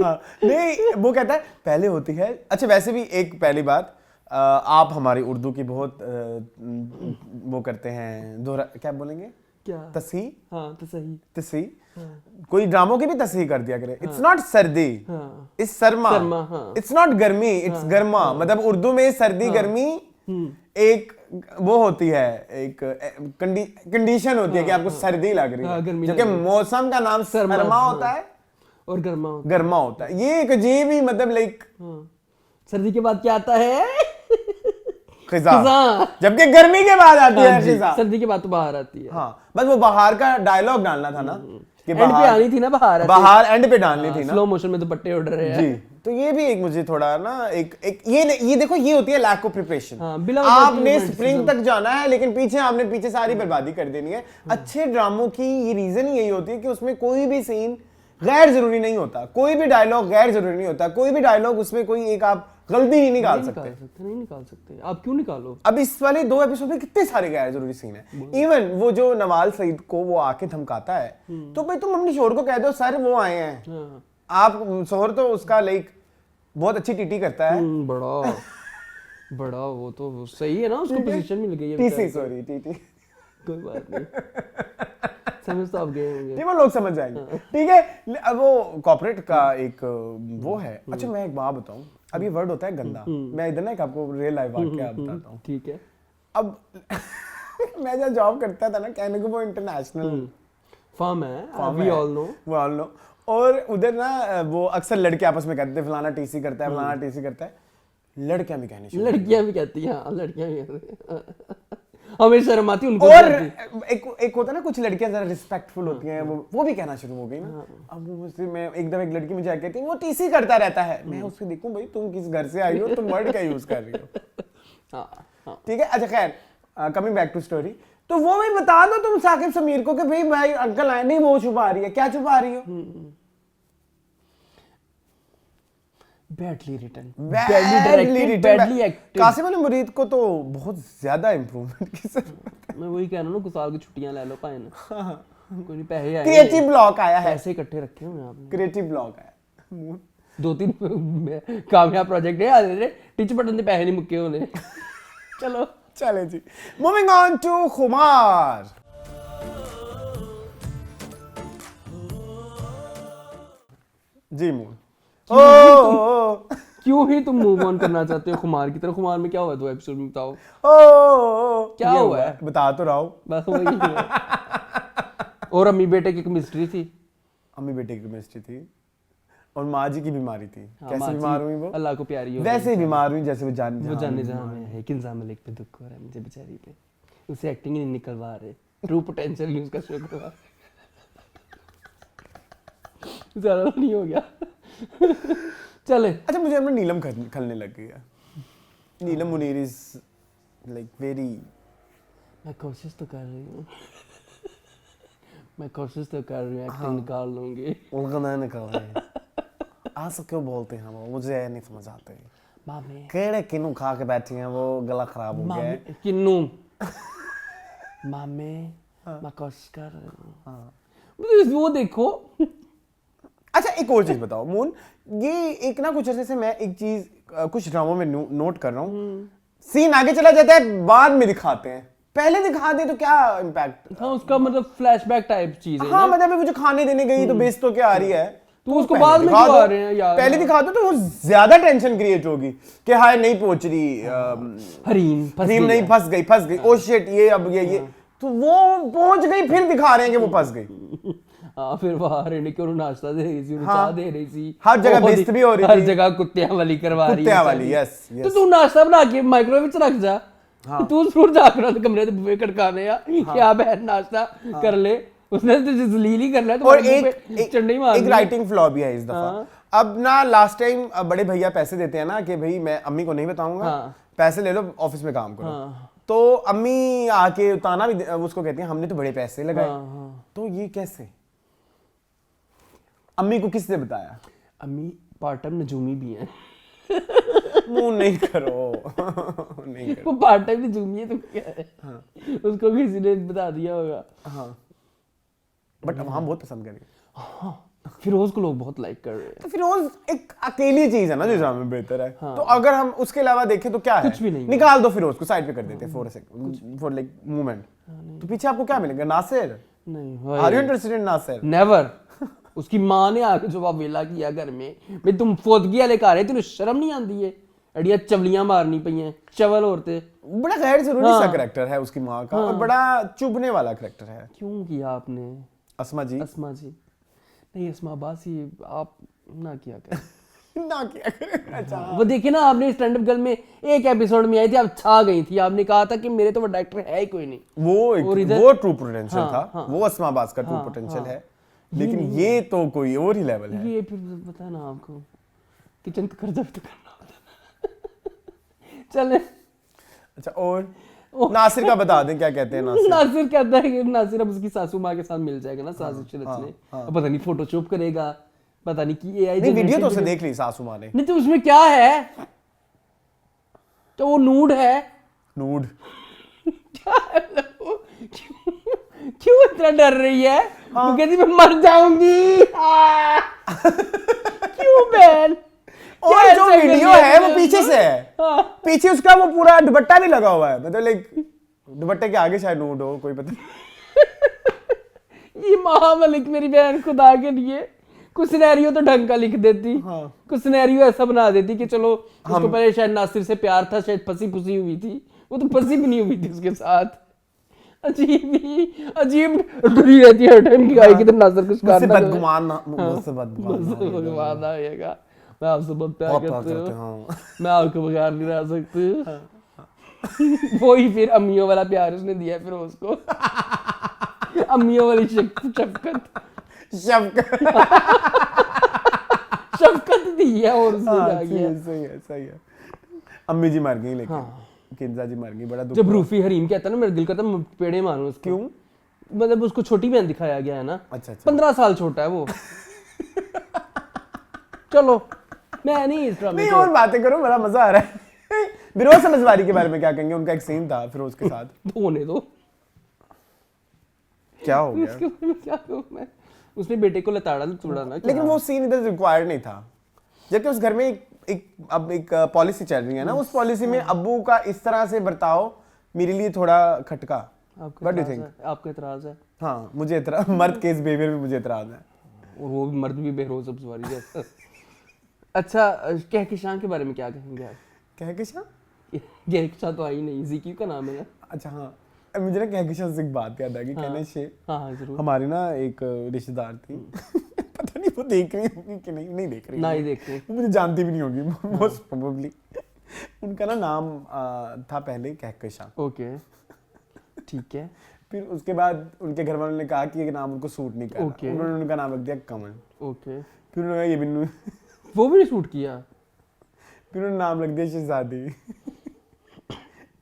A: हाँ, नहीं वो कहता है पहले होती है। अच्छा वैसे भी एक पहली बात, आप हमारी उर्दू की बहुत वो करते हैं, दोहरा क्या बोलेंगे,
B: क्या?
A: तस्ही।
B: हाँ तो सही।
A: तस्ही। कोई ड्रामों की भी तस्ही कर दिया करे। इट्स नॉट सर्दी, इट्स सरमा।
B: हाँ।
A: इट्स नॉट गर्मी, इट्स गर्मा। मतलब उर्दू में सर्दी गर्मी एक वो होती है, एक कंडीशन होती है कि आपको सर्दी लग रही है, क्योंकि मौसम का नाम सरमा होता है
B: और
A: गर्मा होता है। ये एक अजीब ही मतलब लाइक
B: सर्दी के बाद क्या आता है?
A: खिज़ा।
B: खिज़ा।
A: जबकि गर्मी के बाद आती है खिज़ा।
B: सर्दी के बाद तो बाहर आती है।
A: हाँ, बस वो बाहर का डायलॉग डालना था ना कि
B: एंड पे आनी थी ना बाहर।
A: बाहर एंड पे डालनी थी ना।
B: स्लो मोशन में दुपट्टे उड़ रहे हैं।
A: जी, तो ये भी एक मुझे थोड़ा ना एक ये देखो, ये होती है लैक ऑफ प्रिपरेशन।
B: बिना
A: आपने स्प्रिंग तक जाना है लेकिन पीछे सारी बर्बादी कर देनी है। अच्छे ड्रामों की ये रीजन यही होती है कि उसमें कोई भी सीन गैर जरूरी नहीं होता, कोई भी डायलॉग गैर जरूरी नहीं होता, कोई भी डायलॉग उसमें कोई एक आप गलती ही निकाल सकते।
B: नहीं निकाल सकते। आप क्यों निकालो?
A: अब इस वाले 2 एपिसोड में कितने सारे गैर जरूरी सीन है। इवन वो जो नवाज सईद को वो आके धमकाता है, तो भाई तुम अपनी शोहर को कह दो सर वो आए हैं। आप शोहर तो उसका लाइक बहुत अच्छी टीटी करता है।
B: बड़ा वो तो सही है ना, उसको पोजीशन मिल गई है।
A: टीसी, सॉरी टीटी,
B: कोई बात नहीं, समझ तो आप गए होंगे।
A: नहीं वो लोग समझ जाएंगे। ठीक है, अब वो कॉर्पोरेट का एक वो है। अच्छा मैं एक बात बताऊं, अब ये वर्ड होता है गंदा। मैं इधर ना एक आपको रियल लाइफ वाकया बताता हूँ।
B: ठीक है।
A: अब मैं जब जॉब करता था ना, कहने को वो इंटरनेशनल
B: फर्म है, वी ऑल नो।
A: और उधर ना वो अक्सर लड़के आपस में कहते थे फलाना टीसी करता है, फलाना टीसी करता है। लड़कियां भी कहने शुरू,
B: लड़कियां भी कहती हैं। हाँ, लड़कियां भी कहती हैं। हमें शर्म आती उनको।
A: और एक होता है ना, कुछ लड़कियां जरा रिस्पेक्टफुल होती हैं, वो भी कहना शुरू हो गई ना। अब वो मुझसे, मैं एक दफा एक लड़की मुझे आके कहती है वो टीसी करता रहता है। मैं उससे देखूं भाई तुम किस घर से आई हो, तुम वर्ड क्या यूज कर रही हो। ठीक है, अच्छा खैर, कमिंग बैक टू स्टोरी, तो वो भी बता दो तुम साकिब समीर को कि भाई अंकल आए। नहीं वो छुपा रही है। क्या छुपा रही हो?
B: Badly written,
A: badly
B: badly acted.
A: Qasim Ali Mureed को तो बहुत ज्यादा इंप्रूवमेंट की जरूरत है।
B: मैं वही कह रहा हूँ ना, कुछ साल की छुट्टियां ले लो पाए ना। कोई नहीं, पैसे आए,
A: क्रिएटिव ब्लॉक आया है।
B: पैसे इकट्ठे रखे हुए हैं आपने।
A: क्रिएटिव ब्लॉक आया।
B: 2-3 कामयाब प्रोजेक्ट है आधे टीचर बटन दे पैसे नहीं मुक्के होने। चलो
A: चले जी, मूविंग ऑन टू खुमार। जी मून,
B: क्यों ही तुम मूव ऑन करना चाहते हो खुमार की तरह? खुमार में क्या हुआ 2 एपिसोड में बताओ। क्या हुआ है?
A: बता तो रहा हूं।
B: बस वही है। और अम्मी बेटे की केमिस्ट्री थी।
A: अम्मी बेटे की केमिस्ट्री थी और माँ जी की बीमारी थी।
B: हाँ,
A: कैसे बीमार हुई वो?
B: अल्लाह को प्यारी हो
A: वैसे ही बीमार हुई जैसे वो जाने
B: जहाँ में है। किंजा मलिक पे दुख हो रहा है मुझे बेचारी पे। उसे एक्टिंग ही नहीं निकलवा रहे, ट्रू पोटेंशियल यूज का शो करवा। ज्यादा नहीं हो गया। चले।
A: अच्छा मुझे अपना नीलम खलने लग गया। नीलम मुनीर इज लाइक वेरी।
B: मैं कोशिश तो कर रही हूँ, एक्टिंग निकाल लूंगी।
A: उनका निकाल रहे हैं। आंसू क्यों बोलते हैं वो? मुझे नहीं समझ आते।
B: मामे
A: केड़े किन्नू खा के बैठी हैं, वो गला खराब हो गया है।
B: किन्नू मामे मैं कोशिश कर रही हूँ। वो देखो।
A: अच्छा एक और चीज बताओ मून, ये एक ना कुछ अर्से से मैं एक चीज कुछ ड्रामों में नोट कर रहा हूँ। सीन आगे चला जाता है, बाद में दिखाते हैं। पहले दिखा दे तो क्या इम्पैक्ट?
B: हाँ, उसका मतलब फ्लैशबैक टाइप चीज है।
A: हाँ मतलब वो जो खाने देने गई तो बेच तो क्या आ रही है,
B: तो उसको बाद में क्यों आ रहे हैं यार?
A: पहले दिखा दो तो वो ज्यादा टेंशन क्रिएट होगी कि हाय नहीं पहुंच रही,
B: हरीम
A: नहीं फंस गई। ओ शिट, ये अब ये तो वो पहुंच गई, फिर दिखा रहे हैं कि वो फंस गई।
B: हाँ फिर वहां रहने के नाश्ता दे रही थी,
A: हाँ।
B: चाय दे रही थी,
A: हर जगह
B: बहुत ही-
A: बेइज्जती भी हो रही
B: हर
A: थी।
B: जगह कुत्तियां वाली करवा रही
A: कुत्तियां
B: है
A: वाली,
B: सारी।
A: यस,
B: तो
A: यस।
B: तू नाश्ता बना के माइक्रोवेव च रख जा, तू जरूर जाकर कमरे से बुफे खड़काने या क्या बहन नाश्ता कर ले, उसने तुझे जलील ही करना है,
A: और
B: तुम्हारे मुंह पे
A: एक
B: चंडी मारनी
A: एक
B: है।
A: राइटिंग फ्लॉ भी है इस दफा।
B: हाँ।
A: अब ना लास्ट टाइम बड़े भैया पैसे देते हैं ना कि भाई मैं अम्मी को नहीं बताऊंगा,
B: हाँ।
A: पैसे ले लो ऑफिस में काम करो।
B: हाँ।
A: तो अम्मी आके ताना भी उसको कहती हैं हमने तो बड़े पैसे लगाए।
B: हाँ।
A: तो ये कैसे? अम्मी को किसने बताया?
B: अम्मी पार्ट टाइम नजूमी भी है।
A: मुंह नहीं करो नहीं करो।
B: वो पार्ट टाइम नजूमी है तो क्या है, उसको किसी ने बता दिया होगा।
A: हाँ बट वहां बहुत पसंद करेंगे।
B: फिरोज को लोग बहुत लाइक कर रहे हैं।
A: तो फिरोज एक अकेली चीज है ना जो ड्रामे में बेहतर है। तो अगर हम उसके अलावा देखें तो क्या है?
B: कुछ भी नहीं है।
A: निकाल दो फिरोज को, साइड पे कर देते हैं for a second, for like movement. तो पीछे आपको क्या मिलेगा? नासिर।
B: नहीं
A: are you interested in Nasir?
B: Never. उसकी माँ ने आके जो वेला किया घर में, भाई तुम फोदगी वाले घर है, तुझे शर्म नहीं आती है? अड़िया चवलियां मारनी पई हैं, चवल औरतें।
A: बड़ा गैर जरूरी सा
B: हाँ।
A: करेक्टर है उसकी माँ का, और बड़ा चुभने वाला करेक्टर है।
B: क्यों किया आपने?
A: अस्मा जी
B: अस्मा जी नहीं, अस्मा बासी आप ना किया करें।
A: ना किया करें। अच्छा
B: वो देखिए ना, आपने स्टैंड अप गर्ल में एक एपिसोड में आई थी, आप छा गई थी, आपने कहा था कि मेरे तो वो डायरेक्टर है ही कोई नहीं। और इधर-
A: वो ट्रू पोटेंशियल
B: हाँ,
A: था।
B: हाँ।
A: वो अस्मा अब्बास का ट्रू
B: हाँ,
A: पोटेंशियल
B: हाँ।
A: है, लेकिन ये तो कोई और ही लेवल है।
B: ये फिर पता है ना आपको, किचन का खर्चा भी तो करना होता है। चले।
A: अच्छा और नासिर का बता दें क्या कहते हैं नासिर?
B: नासिर कहता है कि नासिर अब उसकी सासू माँ के साथ मिल जाएगा ना साजिश रचने। अब पता नहीं फोटोशॉप करेगा, पता नहीं कि एआई
A: नहीं वीडियो तो उसे देख ली सासू माँ ने।
B: नहीं तो उसमें क्या है? तो वो नूड है।
A: नूड
B: क्या है वो? क्यों इतना डर रही है? वो कहती मैं मर जाऊंगी। क्यों बहन?
A: और
B: क्या
A: जो
B: ऐसा कर
A: वीडियो
B: लिया
A: है वो
B: तुमने
A: पीछे
B: उसको?
A: से है।
B: हाँ।
A: पीछे उसका वो पूरा दुपट्टा भी लगा हुआ है, मतलब लाइक दुपट्टे के आगे शायद नूड हो, कोई पता
B: ये महामलिक मेरी बहन खुदा के लिए कुछ सिनेरियो तो ढंग का लिख देती।
A: हाँ।
B: कुछ सिनेरियो ऐसा बना देती कि चलो उसको पहले शायद नासिर से प्यार था, शायद फंसी फुसी हुई थी, वो तो फंसी भी नहीं हुई थी उसके साथ। अजीब डरी रहती है हर टाइम की गाय की तरह नासिर कुछ
A: मुझसे
B: करना
A: बदगुमान ना, मुझसे बदगुमान ना होइएगा।
B: भगवान आएगा। मैं आपसे बहुत प्यार
A: बहुत प्यार
B: करती
A: करते
B: हूँ,
A: हैं।
B: मैं आपके बगैर नहीं रह सकती। वही फिर अम्मियों वाला प्यार उसने दिया फिर उसको। अम्मियों वाली शफकत शफकत दी है और उसने
A: हाँ,
B: क्या किया।
A: सही है। अम्मी जी मर गई, लेकिन किंजा जी मर गई, बड़ा दुख
B: जब
A: हुआ।
B: रूफी हरीम कहता है ना, मेरा दिल करता है मैं पेड़े मारूं उसको।
A: क्यों?
B: मतलब उसको छोटी बहन दिखाया गया है ना।
A: अच्छा।
B: 15 साल छोटा है वो। चलो मैं नहीं इस ड्रामे
A: नहीं
B: को-
A: और बातें करो, बड़ा मजा आ रहा है। बिरोज समझवारी के बारे में क्या कहेंगे? उनका एक सीन था फिरोज के साथ,
B: होने दो।
A: क्या हो गया?
B: उसके बारे में क्या कहूं मैं? उसने बेटे को लताड़ा तोड़ा ना।
A: लेकिन वो सीन इधर रिक्वायर्ड नहीं था, जबकि उस घर में एक पॉलिसी चल रही है ना, उस पॉलिसी में अब्बू का इस तरह से बर्ताव मेरे लिए थोड़ा खटका। What do you think?
B: आपका इतराज है?
A: हाँ मुझे इतराज, मर्द के इस बिहेवियर में मुझे इतराज है।
B: और वो भी मर्द भी बेरोज सब्जवारी जैसा। अच्छा कहकशां के बारे में क्या कहेंगे आप?
A: कहकशां?
B: कहकशां तो आई नहीं, ज़िकी का नाम है ना।
A: अच्छा हाँ, मुझे ना कहकशां से एक बात याद आ गई। कहने से
B: हाँ जरूर।
A: हमारी ना एक रिश्तेदार थी, पता नहीं वो देख रही होगी कि नहीं देख रही
B: ना ही
A: होगी।
B: देखते।
A: वो मुझे जानती भी नहीं होगी मोस्ट प्रोबेबली। उनका ना नाम था पहले कहकशां।
B: ओके ठीक है।
A: फिर उसके बाद उनके घर वालों ने कहा कि ये नाम उनको सूट नहीं कर
B: Okay.
A: रहा, उन्होंने उनका नाम रख दिया कमल।
B: ओके
A: फिर उन्होंने ये बिन्नू,
B: वो भी नहीं शूट किया।
A: फिर उन्होंने नाम रख दिया शहजादी।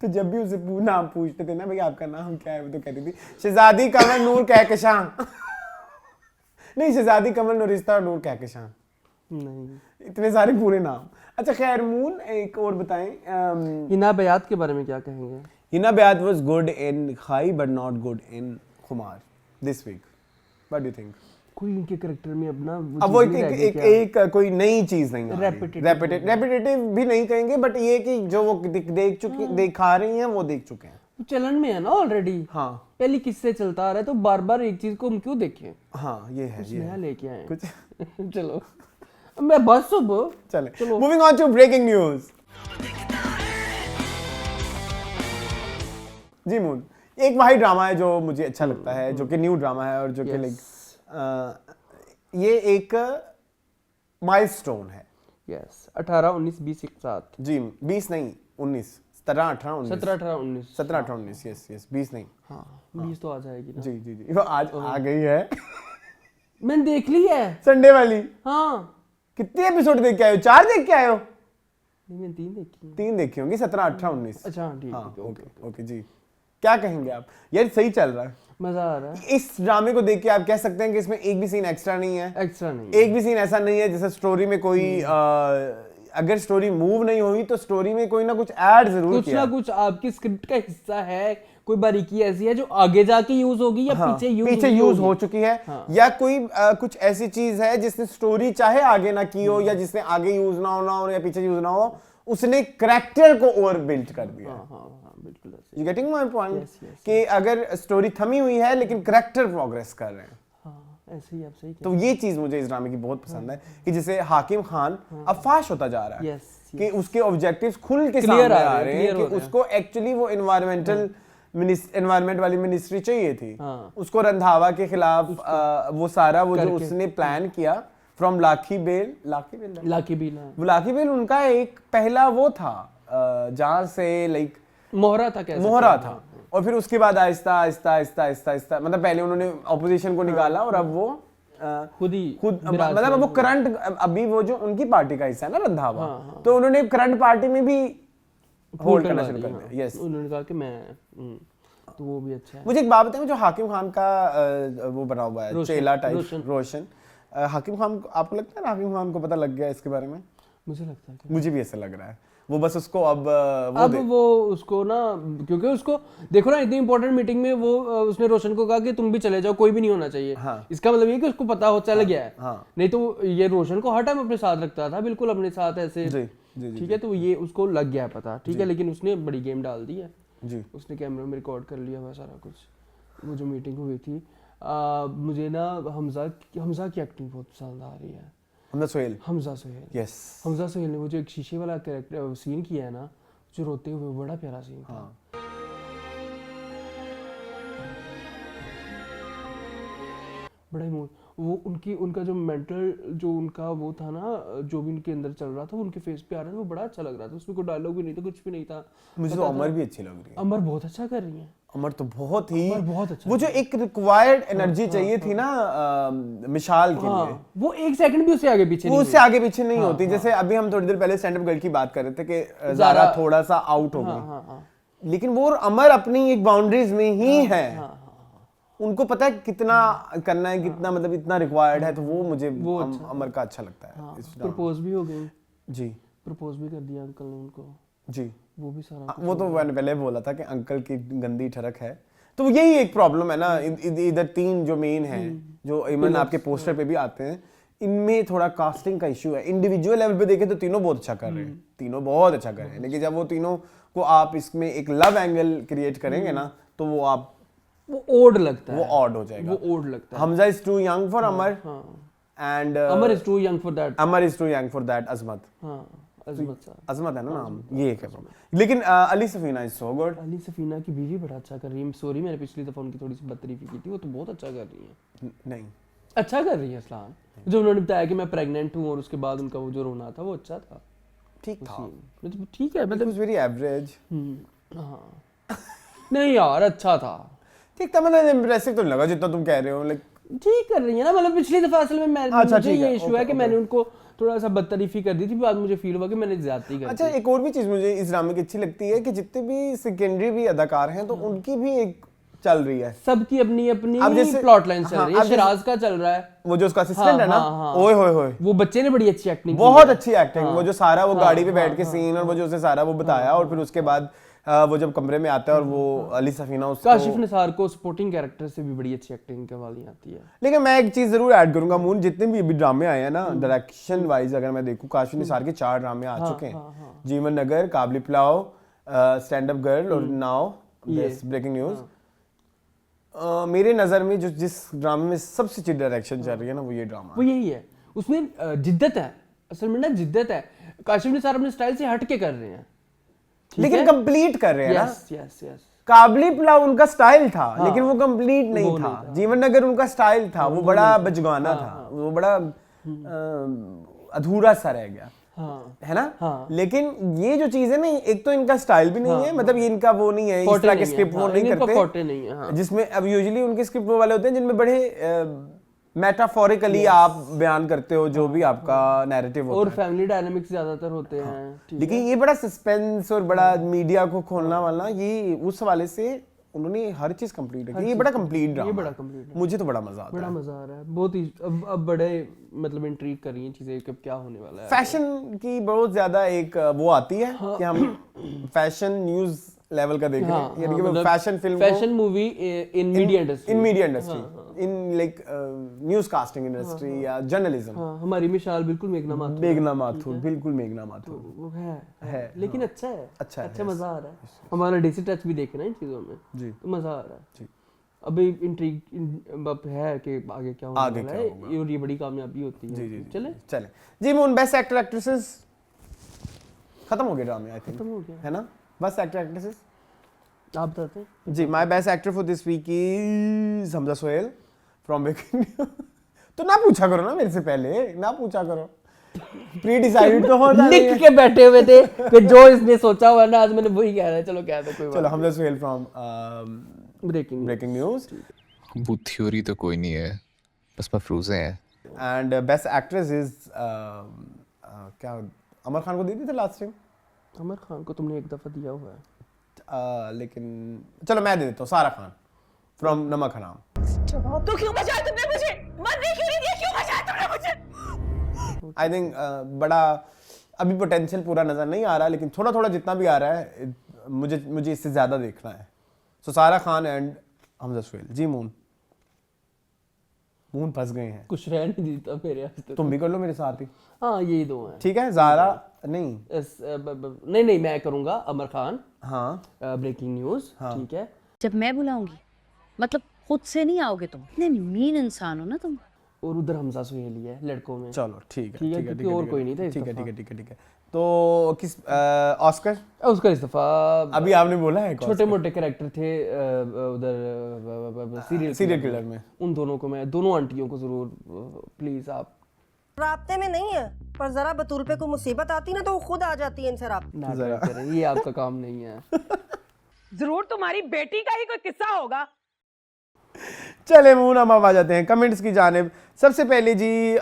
A: तो जब भी उसे नाम पूछते थे ना, भाई आपका नाम क्या है, वो तो कहती थी शहजादी कमल नूर कहकशां। नहीं, शहजादी कमल नूरिस्ता नूर कहकशां,
B: नहीं।
A: इतने सारे पूरे नाम। अच्छा खैर मून, एक और बताएं।
B: हिना बयात के बारे में क्या कहेंगे?
A: Hina Bayat was good in Khaie but not good in Khumar this week. What do you think?
B: कोई इनके कैरेक्टर में अपना
A: अब वो एक कोई नई चीज नहीं है,
B: Repetitive
A: रेपिटेटिव भी नहीं कहेंगे, बट ये कि जो वो देख चुके दिखा रही हैं वो देख चुके हैं।
B: चलन में है ना ऑलरेडी।
A: हाँ
B: पहले किससे चलता आ रहा है, तो बार बार एक चीज को हम क्यों देखें?
A: हाँ ये है,
B: कुछ
A: ये
B: नया
A: है।
B: लेके आए
A: कुछ
B: चलो मैं बस अब
A: चले, moving on to breaking news. जी मून, एक वही ड्रामा है जो मुझे अच्छा लगता है, जो कि न्यू ड्रामा है और जो कि लाइक ये एक माइलस्टोन है।
B: यस 18 19 20 एक साथ
A: जी 20 नहीं 19 17 18 19
B: 17 18 19
A: 17 18 19 यस यस 20 नहीं।
B: हाँ 20 तो आ जाएगी ना।
A: जी जी जी वो आज आ गई है
B: मैंने देख ली है।
A: संडे वाली।
B: हाँ
A: कितने एपिसोड देख के आए हो? 4 देख के आए हो?
B: नहीं मैंने 3 देखी।
A: 3 देखी होंगी 17 18 19।
B: अच्छा हाँ ठीक
A: हाँ
B: है
A: ओके ओके जी। क्या कहेंगे आप? यार सही चल रहा है,
B: मजा आ रहा है।
A: इस ड्रामे को देख के आप कह सकते हैं कि इसमें एक भी सीन एक्स्ट्रा नहीं है।
B: एक्स्ट्रा नहीं
A: एक भी सीन ऐसा नहीं है जैसे स्टोरी में कोई अगर स्टोरी मूव नहीं हुई तो स्टोरी में कोई ना कुछ ऐड जरूर
B: कुछ
A: किया
B: ना कुछ आपकी स्क्रिप्ट का हिस्सा है, कोई बारीकी ऐसी है जो आगे जाके यूज होगी या
A: हाँ,
B: पीछे
A: यूज हो चुकी है।
B: हाँ।
A: या कोई कुछ ऐसी चीज है जिसने स्टोरी चाहे आगे ना की हो या जिसने आगे यूज ना हो या पीछे यूज ना हो, उसने करैक्टर को ओवर बिल्ड कर दिया।
B: हाँ बिल्कुल ऐसे।
A: You getting my point?
B: Yes, yes,
A: कि अगर स्टोरी थमी हुई है लेकिन करैक्टर प्रोग्रेस कर रहे हैं,
B: हाँ ऐसे ही आप सही
A: तो ये चीज मुझे इस ड्रामे की बहुत पसंद है कि जैसे हाकिम खान अब फाश होता जा रहा है।
B: Yes,
A: कि उसके ऑब्जेक्टिव्स खुल के
B: Clear
A: सामने
B: आ
A: आ
B: रहे
A: रहे
B: हैं,
A: हैं
B: clear
A: कि
B: हो रहे
A: उसको एक्चुअली वो एनवायरमेंट वाली मिनिस्ट्री चाहिए थी।
B: हाँ।
A: उसको रंधावा के खिलाफ वो सारा वो जो
B: करके।
A: उसने प्लान किया फ्रॉम लाकी बेल
B: लाकी बीना
A: वो लाकी बेल उनका एक पहला वो था जहां से लाइक
B: मोहरा था, कैसे
A: मोहरा था। और फिर उसके बाद आहिस्ता आहिस्ता आहिस्ता आहिस्ता आहिस्ता मतलब पहले उन्होंने ऑपोजिशन को निकाला और अब वो
B: खुद
A: मतलब अब वो करंट अभी वो जो उनकी पार्टी का हिस्सा है ना रंधावा,
B: हाँ।
A: तो उन्होंने करंट पार्टी में भी होल्ड करना
B: करवा
A: शुरू कर
B: दी,
A: दिया। यस
B: उन्होंने कहा कि मैं तो वो भी अच्छा है।
A: मुझे एक बात बताएं, जो हाकिम खान का वो बना हुआ है
B: रोशन,
A: चेला टाइप
B: रोशन।
A: रोशन, हाकिम खान आपको लगता है ना हाकिम खान को पता लग गया इसके बारे में?
B: मुझे लगता है कि
A: मुझे भी ऐसा लग रहा है। वो बस उसको अब
B: वो उसको ना, क्योंकि उसको देखो ना इतनी इंपॉर्टेंट मीटिंग में वो उसने रोशन को कहा कि तुम भी चले जाओ, कोई भी नहीं होना चाहिए।
A: हाँ।
B: इसका मतलब ये कि उसको पता हो चल गया है।
A: हाँ।
B: नहीं तो ये रोशन को हर टाइम अपने साथ रखता था, बिल्कुल अपने साथ ऐसे।
A: जी जी जी
B: ठीक है, तो ये उसको लग गया है पता, ठीक है, लेकिन उसने बड़ी गेम डाल दी है।
A: जी
B: उसने कैमरे में रिकॉर्ड कर लिया हुआ सारा कुछ। वो जो मीटिंग हुई थी, मुझे ना हमजा की एक्टिंग बहुत पसंद आ रही है।
A: हमजा सोहेल।
B: हमजा सोहेल,
A: यस
B: हमजा सोहेल ने वो जो एक शीशे वाला कैरेक्टर सीन किया है ना, जो रोते हुए, बड़ा प्यारा सीन था।
A: हाँ।
B: बड़ा ही वो उनका जो मेंटल जो उनका वो था ना, जो भी उनके अंदर चल रहा था, वो उनके फेस पे आ रहा था, वो बड़ा अच्छा लग रहा था। उसमें कोई डायलॉग भी नहीं था, कुछ भी नहीं था।
A: मुझे तो अमर भी अच्छी लग रही है।
B: अमर बहुत अच्छा कर रही है।
A: अमर तो बहुत ही
B: अमर बहुत अच्छा
A: वो जो एक रिक्वायर्ड एनर्जी चाहिए थी ना मिशाल के लिए,
B: हाँ, वो एक सेकंड भी उससे आगे पीछे
A: वो
B: नहीं
A: उससे आगे पीछे नहीं होती। जैसे अभी हम थोड़ी देर पहले स्टैंड अप गर्ल की बात कर रहे थे कि ज़ारा थोड़ा सा आउट हो
B: हाँ,
A: गई,
B: हाँ, हाँ,
A: लेकिन वो अमर अपनी एक बाउंड्रीज में ही है।
B: हाँ,
A: उनको पता है कितना करना है, कितना मतलब इतना रिक्वायर्ड है, तो वो मुझे अमर का अच्छा लगता है। इस ड्रामा।
B: प्रपोज भी हो गई।
A: जी
B: प्रपोज भी कर दिया अंकल ने उनको।
A: जी
B: वो भी सारा
A: वो तो मैंने पहले बोला था कि अंकल की गंदी ठरक है। तो यही एक प्रॉब्लम है ना, इधर 3 जो मेन है जो इवन आपके पोस्टर पे भी आते हैं, इनमें थोड़ा कास्टिंग का इशू है। इंडिविजुअल लेवल पे देखें तो तीनों बहुत अच्छा कर रहे हैं, तीनों बहुत अच्छा कर रहे हैं, लेकिन जब वो तीनों को आप इसमें एक लव एंगल क्रिएट करेंगे ना, तो वो आप
B: वो ओड लगता है,
A: वो ऑड हो जाएगा।
B: वो ओड लगता है।
A: Hamza is too young for Amar and
B: Amar is too young for that.
A: Amar is too young for that Azmat.
B: हाँ, अजमत साहब,
A: अजमत है ना नाम, ये एक है प्रॉब्लम। लेकिन Ali Safina is so good.
B: Ali Safina की बीवी बड़ा अच्छा कर रही है। सॉरी मैंने पिछली दफा उनकी थोड़ी सी बदतरीफी की थी, वो तो बहुत अच्छा कर रही है।
A: नहीं
B: अच्छा कर रही है असलान। जो उन्होंने बताया कि मैं प्रेग्नेंट हूँ और उसके बाद उनका वो जो रोना था वो अच्छा था,
A: ठीक था,
B: मतलब ठीक है, मतलब
A: वेरी एवरेज।
B: हाँ नहीं यार अच्छा था,
A: ठीक था, मतलब इम्प्रेसिव तो लगा जितना तुम कह रहे हो। लाइक
B: ठीक कर रही है ना, मतलब पिछली दफा असल में
A: अच्छा,
B: मुझे
A: ठीक
B: ये
A: है,
B: इशू है कि मैंने उनको थोड़ा सा बदतरीफी कर दी थी, बाद मुझे फील हुआ कि मैंने ज्यादती कर दी।
A: अच्छा, एक और भी चीज मुझे इस ड्रामे की अच्छी लगती है कि जितने भी सेकेंडरी भी अदाकार हैं तो उनकी भी एक चल रही है,
B: सबकी अपनी अपनी
A: अब जैसे-
B: प्लॉट लाइन चल
A: हाँ,
B: रही है।
A: अब जैसे-
B: शिराज का चल रहा है,
A: वो जो उसका असिस्टेंट है ना,
B: हाँ।
A: ओए होए होए,
B: वो बच्चे ने बड़ी अच्छी एक्टिंग की
A: बहुत
B: है।
A: अच्छी एक्टिंग। वो जो सारा वो गाड़ी पे बैठ के सीन और वो जो उसने सारा वो बताया, और फिर उसके बाद वो जब कमरे में आता है और वो अली सफीना उसको,
B: काशिफ निसार को सपोर्टिंग कैरेक्टर से भी बड़ी अच्छी एक्टिंग के वाली आती है।
A: लेकिन मैं एक चीज जरूर ऐड करूंगा मून, जितने भी अभी ड्रामे आए हैं ना डायरेक्शन वाइज अगर मैं देखूं, काशिफ निसार के 4 ड्रामे आ चुके हैं, जीवन नगर, काबली पुलाव, स्टैंड अप गर्ल और नाउ दिस ब्रेकिंग न्यूज। मेरे नजर में जो जिस ड्रामे में सबसे अच्छी डायरेक्शन चल रही है ना, वो ये ड्रामा
B: वो यही है, उसमें जिद्दत है, असल में ना जिद्दत है। काशिफ निसार अपने स्टाइल से हट के कर रहे हैं,
A: लेकिन कंप्लीट कर रहे हैं ना,
B: यस यस यस,
A: काबली पुलाव उनका स्टाइल था, लेकिन वो कंप्लीट नहीं था। जीवन नगर उनका स्टाइल था, वो बड़ा बजगाना था, वो बड़ा अधूरा सा रह गया, है ना। लेकिन ये जो चीज है ना, एक तो इनका स्टाइल भी नहीं है, मतलब ये इनका वो नहीं है, इस तरह के स्क्रिप्ट वो नहीं करते, जिसमें अब यूजुअली उनके स्क्रिप्ट वो वाले होते हैं जिनमें बड़े मेटाफोरिकली आप बयान करते हो जो भी आपका नैरेटिव होता है,
B: और फैमिली डायनामिक्स ज्यादातर होते हैं।
A: लेकिन ये बड़ा सस्पेंस और बड़ा मीडिया को खोलना वाला, ये उस हवाले से उन्होंने हर चीज कंप्लीट की। ये बड़ा कंप्लीट ड्रामा,
B: ये बड़ा कंप्लीट,
A: मुझे तो बड़ा मजा आता है,
B: बड़ा मजा आ रहा है बहुत ही। अब बड़े मतलब इंट्रीग कर रही हैं चीजें, कब क्या होने वाला है।
A: फैशन की बहुत ज्यादा एक वो आती है कि हम फैशन न्यूज लेवल का देख रहे हैं, यानी कि वो fashion film,
B: fashion movie in media industry,
A: in like news casting industry या जर्नलिज्म।
B: हमारी मिसाल बिल्कुल मेघना माथुर,
A: बिल्कुल मेघना माथुर
B: वो है लेकिन अच्छा है,
A: अच्छा
B: मजा आ रहा है। हमारा डीसी टच भी देखे ना इन चीजों में
A: जी,
B: तो मजा आ रहा है। अभी इंट्रीग है कि आगे क्या होने वाला है, और ये बड़ी कामयाबी होती है। चले
A: जी मून, बेस्ट एक्टर एक्ट्रेसेस खत्म हो गए ड्रामे, आई थिंक खत्म हो गया, है ना। बस एक्टर एक्ट्रेसेस
B: आप बताते हैं
A: जी। My best actor for this week is Hamza Sohail from breaking news. तो ना पूछा करो ना मेरे से पहले, ना पूछा करो, प्री डिसाइडेड तो होता है।
B: लिख के बैठे हुए थे कि जो इसने सोचा हुआ ना, आज मैंने वही कह रहा है। चलो कह दो, कोई बात।
A: चलो Hamza Sohail from
B: breaking
J: news. वो थ्योरी तो कोई नहीं है, बस मफरूज़े हैं।
A: एंड बेस्ट एक्ट्रेस इज क्या अमर खान को दी थी लास्ट टाइम?
B: अमर खान को तुमने एक दफा दिया हुआ है,
A: लेकिन चलो मैं दे देता हूँ, सारा खान फ्रॉम नमक हराम।
E: तो क्यों बचाया तुमने मुझे? मरने क्यों नहीं दिया? क्यों बचाया तुमने मुझे?
A: आई थिंक बड़ा अभी पोटेंशियल पूरा नजर नहीं आ रहा, लेकिन थोड़ा थोड़ा जितना भी आ रहा है मुझे इससे ज्यादा देखना है। So Sara Khan and Hamza Sohail ji. Moon फंस गए हैं,
B: कुछ रह नहीं देता मेरे हाथ।
A: तुम भी कर लो मेरे साथ ही।
B: हाँ यही दो हैं,
A: ठीक है। ज़ारा नहीं,
B: नहीं मैं करूंगा अमर खान,
A: हाँ
B: ब्रेकिंग न्यूज, ठीक है।
I: जब मैं बुलाऊंगी मतलब खुद से नहीं आओगे तुम, इतने मीन इंसान हो ना तुम।
B: और उधर हमजा सोहेल ही है लड़कों में।
A: चलो ठीक है,
B: क्योंकि और कोई नहीं था इस दफा।
A: ठीक है। तो किस ऑस्कर
B: इस दफा
A: अभी आपने बोला है
B: छोटे मोटे कैरेक्टर थे उधर
A: सीरियल किलर में,
B: उन दोनों को मैं, दोनों आंटियों को जरूर प्लीज आप।
K: राब्ते में नहीं है, पर जरा बतूल पे कोई मुसीबत आती ना तो वो खुद आ जाती है इनसे राब्ते।
B: ना करें, ये आपका काम नहीं है।
E: जरूर तुम्हारी बेटी का ही कोई किस्सा होगा।
A: चले मून, हम आ जाते हैं कमेंट्स की जानिब। सबसे पहले जी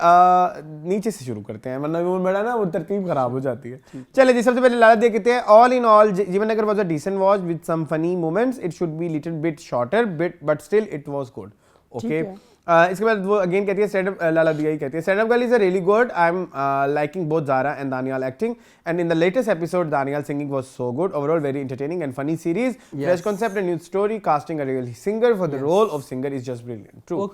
A: नीचे से शुरू करते हैं, वरना वो बड़ा ना वो तरतीब खराब हो जाती है। चले जी, सबसे पहले लाला दिया कहते हैं all in all Jeevan Nagar was a decent watch with some funny moments, it should be little bit shorter but still it was good. Okay, इसके बाद वो अगेन कहती है स्टैंड अप, लाला दिया ही कहती है stand up girl is a really good, I am liking both Zara and Danyal acting and in the latest episode Danyal singing was so good, overall very entertaining and funny series, fresh concept and new story, casting a real singer for the role of singer is just brilliant. True.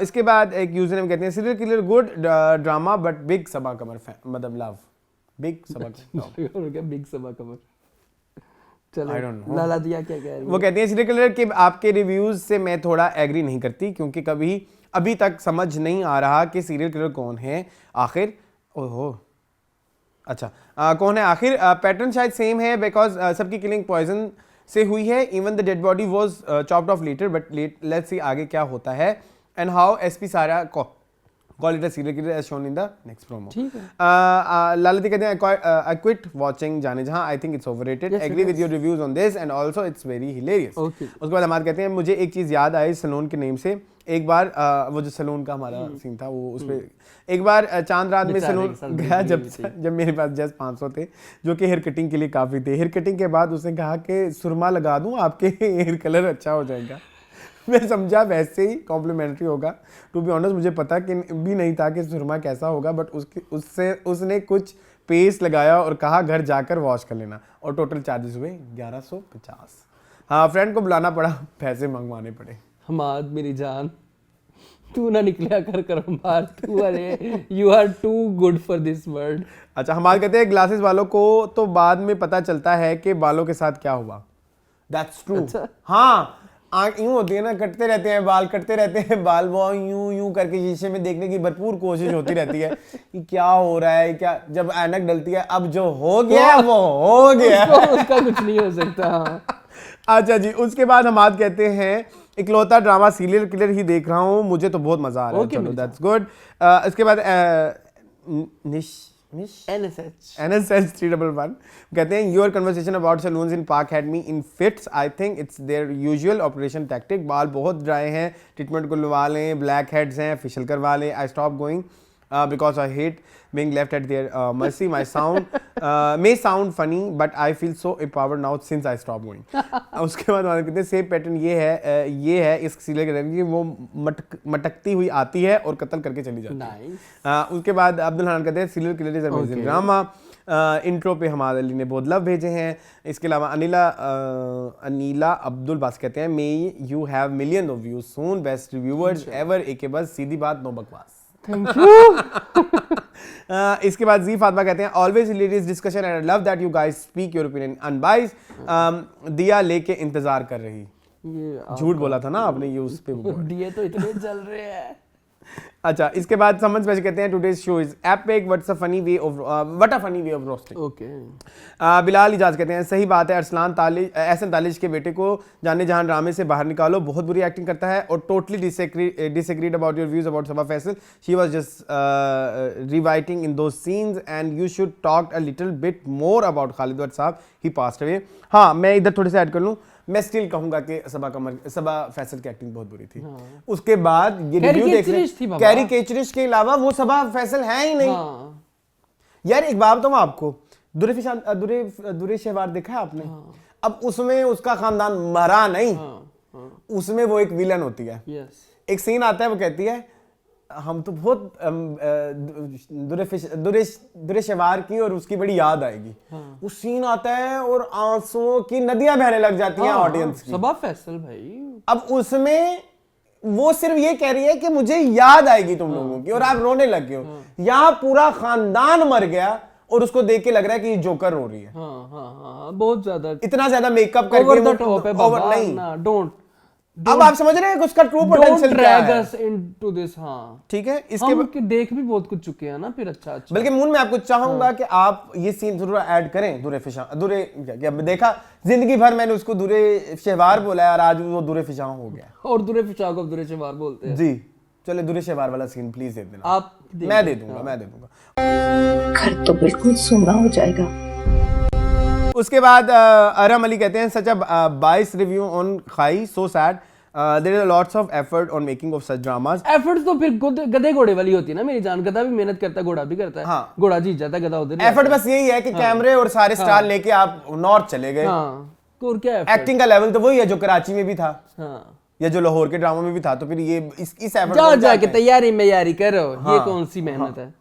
A: इसके बाद एक user name कहते हैं serial killer good drama but big Saba Qamar मतलब love, big सबा
B: big Saba कमर। चलो
A: I don't know.
B: लाला दिया क्या कह रही है?
A: वो कहते हैं सीरियल किलर के आपके रिव्यूज से मैं थोड़ा एग्री नहीं करती, क्योंकि अभी तक समझ नहीं आ रहा कि सीरियल किलर कौन है आखिर। ओहो अच्छा, कौन है आखिर। पैटर्न शायद सेम है बिकॉज सबकी किलिंग पॉइजन से हुई है, even the dead body was chopped off later, but let's see आगे क्या होता है and how SP Sara call it a serial killer as shown in the next promo.
B: ठीक है।
A: लालती कहते हैं I quit watching जाने जहाँ, I think it's overrated.
B: Yes,
A: Agree with your reviews on this and also it's very hilarious.
B: Okay.
A: उसके बाद हमारे कहते हैं मुझे एक चीज़ याद आई सलून के नेम से। एक बार वो जो सलून का हमारा सीन था वो उस पर एक बार चांद रात में सलून गया जब मेरे पास जस्ट 500 थे जो कि हेयर कटिंग के लिए काफ़ी थे। हेयर कटिंग के बाद उसने कहा कि सुरमा लगा दूँ आपके हेयर कलर अच्छा हो जाएगा। मैं समझा वैसे ही कॉम्प्लीमेंट्री होगा। टू बी ऑनेस्ट मुझे पता कि भी नहीं था कि सुरमा कैसा होगा, बट उसने कुछ पेस्ट लगाया और कहा घर जाकर वॉश कर लेना, और टोटल चार्जेस हुए 1150। हाँ, फ्रेंड को बुलाना पड़ा, पैसे मंगवाने पड़े।
B: हमाद मेरी जान, तू ना निकला कर बाहर, तू अरे you are too good for this world.
A: अच्छा, हमारे कहते हैं ग्लासेस वालों को तो बाद में पता चलता है कि बालों के साथ क्या हुआ। That's true. हाँ, आँख यूं होती है ना, कटते रहते हैं बाल वो यूं करके शीशे में देखने की भरपूर कोशिश होती रहती है कि क्या हो रहा है, क्या जब ऐनक डलती है अब जो हो गया वो हो गया,
B: उसका कुछ नहीं हो सकता।
A: अच्छा जी, उसके बाद हम बात कहते हैं इकलौता ड्रामा सीरियल किलर ही देख रहा हूँ, मुझे तो बहुत मजा आ रहा है। चलो दैट्स गुड। इसके बाद NSH 311 कहते हैं your conversation about salons in park had me in fits, I think it's there usual operation tactic. बाल बहुत ड्राई हैं, ट्रीटमेंट करवा लें, ब्लैक हेड्स हैं, फेशियल करवा लें। I stop going because I hate being left at their mercy. My sound may sound funny, but I feel so empowered now since I stopped going. उसके बाद कहते हैं सेम पैटर्न ये है इस सीरियल के कि वो मटकती हुई आती है और कत्ल करके चली जाती है। उसके बाद अब्दुल हनान कहते हैं serial killer is amazing drama. Intro पे हमारे अली ने बहुत लव भेजे हैं। इसके अलावा अनीला अब्दुल बास कहते हैं may you have million of views soon, best reviewers ever. एक बस सीधी बात, नो बकवास।
B: Thank you.
A: इसके बाद जी फातिमा कहते हैं always hilarious discussion and I love that you guys speak your opinion unbiased. दिया लेके इंतजार कर रही, झूठ बोला था ना आपने ये उस पे।
B: दिए तो इतने चल रहे हैं।
A: अच्छा, इसके बाद समझ स्पेशल कहते हैं today's show is epic, what a funny way of roasting.
B: Okay.
A: Bilal Ijaz कहते हैं सही बात है, अरसलान एहसन तालिश के बेटे को जाने जहां ड्रामे से बाहर निकालो, बहुत बुरी एक्टिंग करता है और totally disagreed about your views about Saba Faisal, she was just riveting in those scenes and you should talk a little bit more about Khalid Butt साहब, ही पास्ड अवे। हाँ, मैं इधर थोड़े से ऐड कर लूँ, मैं स्टिल कहूंगा कि सबा फैसल की एक्टिंग बहुत बुरी थी। हाँ। उसके बाद ये रिव्यू देख रहे कैरिकेचरिस्ट के अलावा वो सबा फैसल है ही नहीं। हाँ। यार एक बात बताऊं आपको, दुरे शहवार देखा है आपने? हाँ। अब उसमें उसका खानदान मरा नहीं। हाँ। उसमें वो एक विलन होती है। एक सीन आता है, वो कहती है हम तो बहुत दुरे शवार की और उसकी बड़ी याद आएगी। हाँ। उस सीन आता है और आंसुओं की नदियां बहने लग जाती हैं ऑडियंस की।
B: सबा फैसल भाई,
A: अब उसमें वो सिर्फ ये कह रही है कि मुझे याद आएगी तुम लोगों की और आप रोने लग गए हो। यहाँ पूरा खानदान मर गया और उसको देख के लग रहा है कि ये जोकर रो रही है।
B: बहुत ज्यादा,
A: इतना ज्यादा मेकअप करके
B: नहीं, डोंट।
A: अब आप समझ रहे हैं कि उसका ट्रू पोटेंशियल क्या है।
B: हाँ
A: ठीक है, इसके
B: देख भी बहुत कुछ चुके हैं ना फिर। अच्छा
A: बल्कि मून में आपको चाहूंगा कि आप ये सीन जरूर ऐड करें। दुरे क्या देखा, जिंदगी भर मैंने उसको दुरे शहवार बोला है और आज वो दुरे फिशा हो गया।
B: और दुरे फिशा को दुरे शहवार बोलते हैं
A: जी। चले दुरे शहवार वाला सीन प्लीज दे देना।
B: आप
A: मैं दे दूंगा।
C: घर तो बिल्कुल सूना हो जाएगा।
A: उसके बाद अरम अली कहते हैं सच अ बाइस review on Khaie, so sad, there are lots of effort on making of such dramas.
B: Efforts तो फिर गधे घोड़े वाली होती है ना मेरी जान। गधा भी मेहनत करता है, घोड़ा भी करता है। हाँ। घोड़ा जीत जाता है, गधा उधर।
A: एफर्ट बस यही है कि कैमरे और सारे स्टार लेके आप नॉर्थ चले गए।
B: तो और क्या है,
A: एक्टिंग का लेवल तो वही है जो कराची में भी था या जो लाहौर के ड्रामा में भी था। तो फिर ये इस एफर्ट
B: जाओ जाके तैयारी मैयारी करो। ये कौन सी मेहनत है।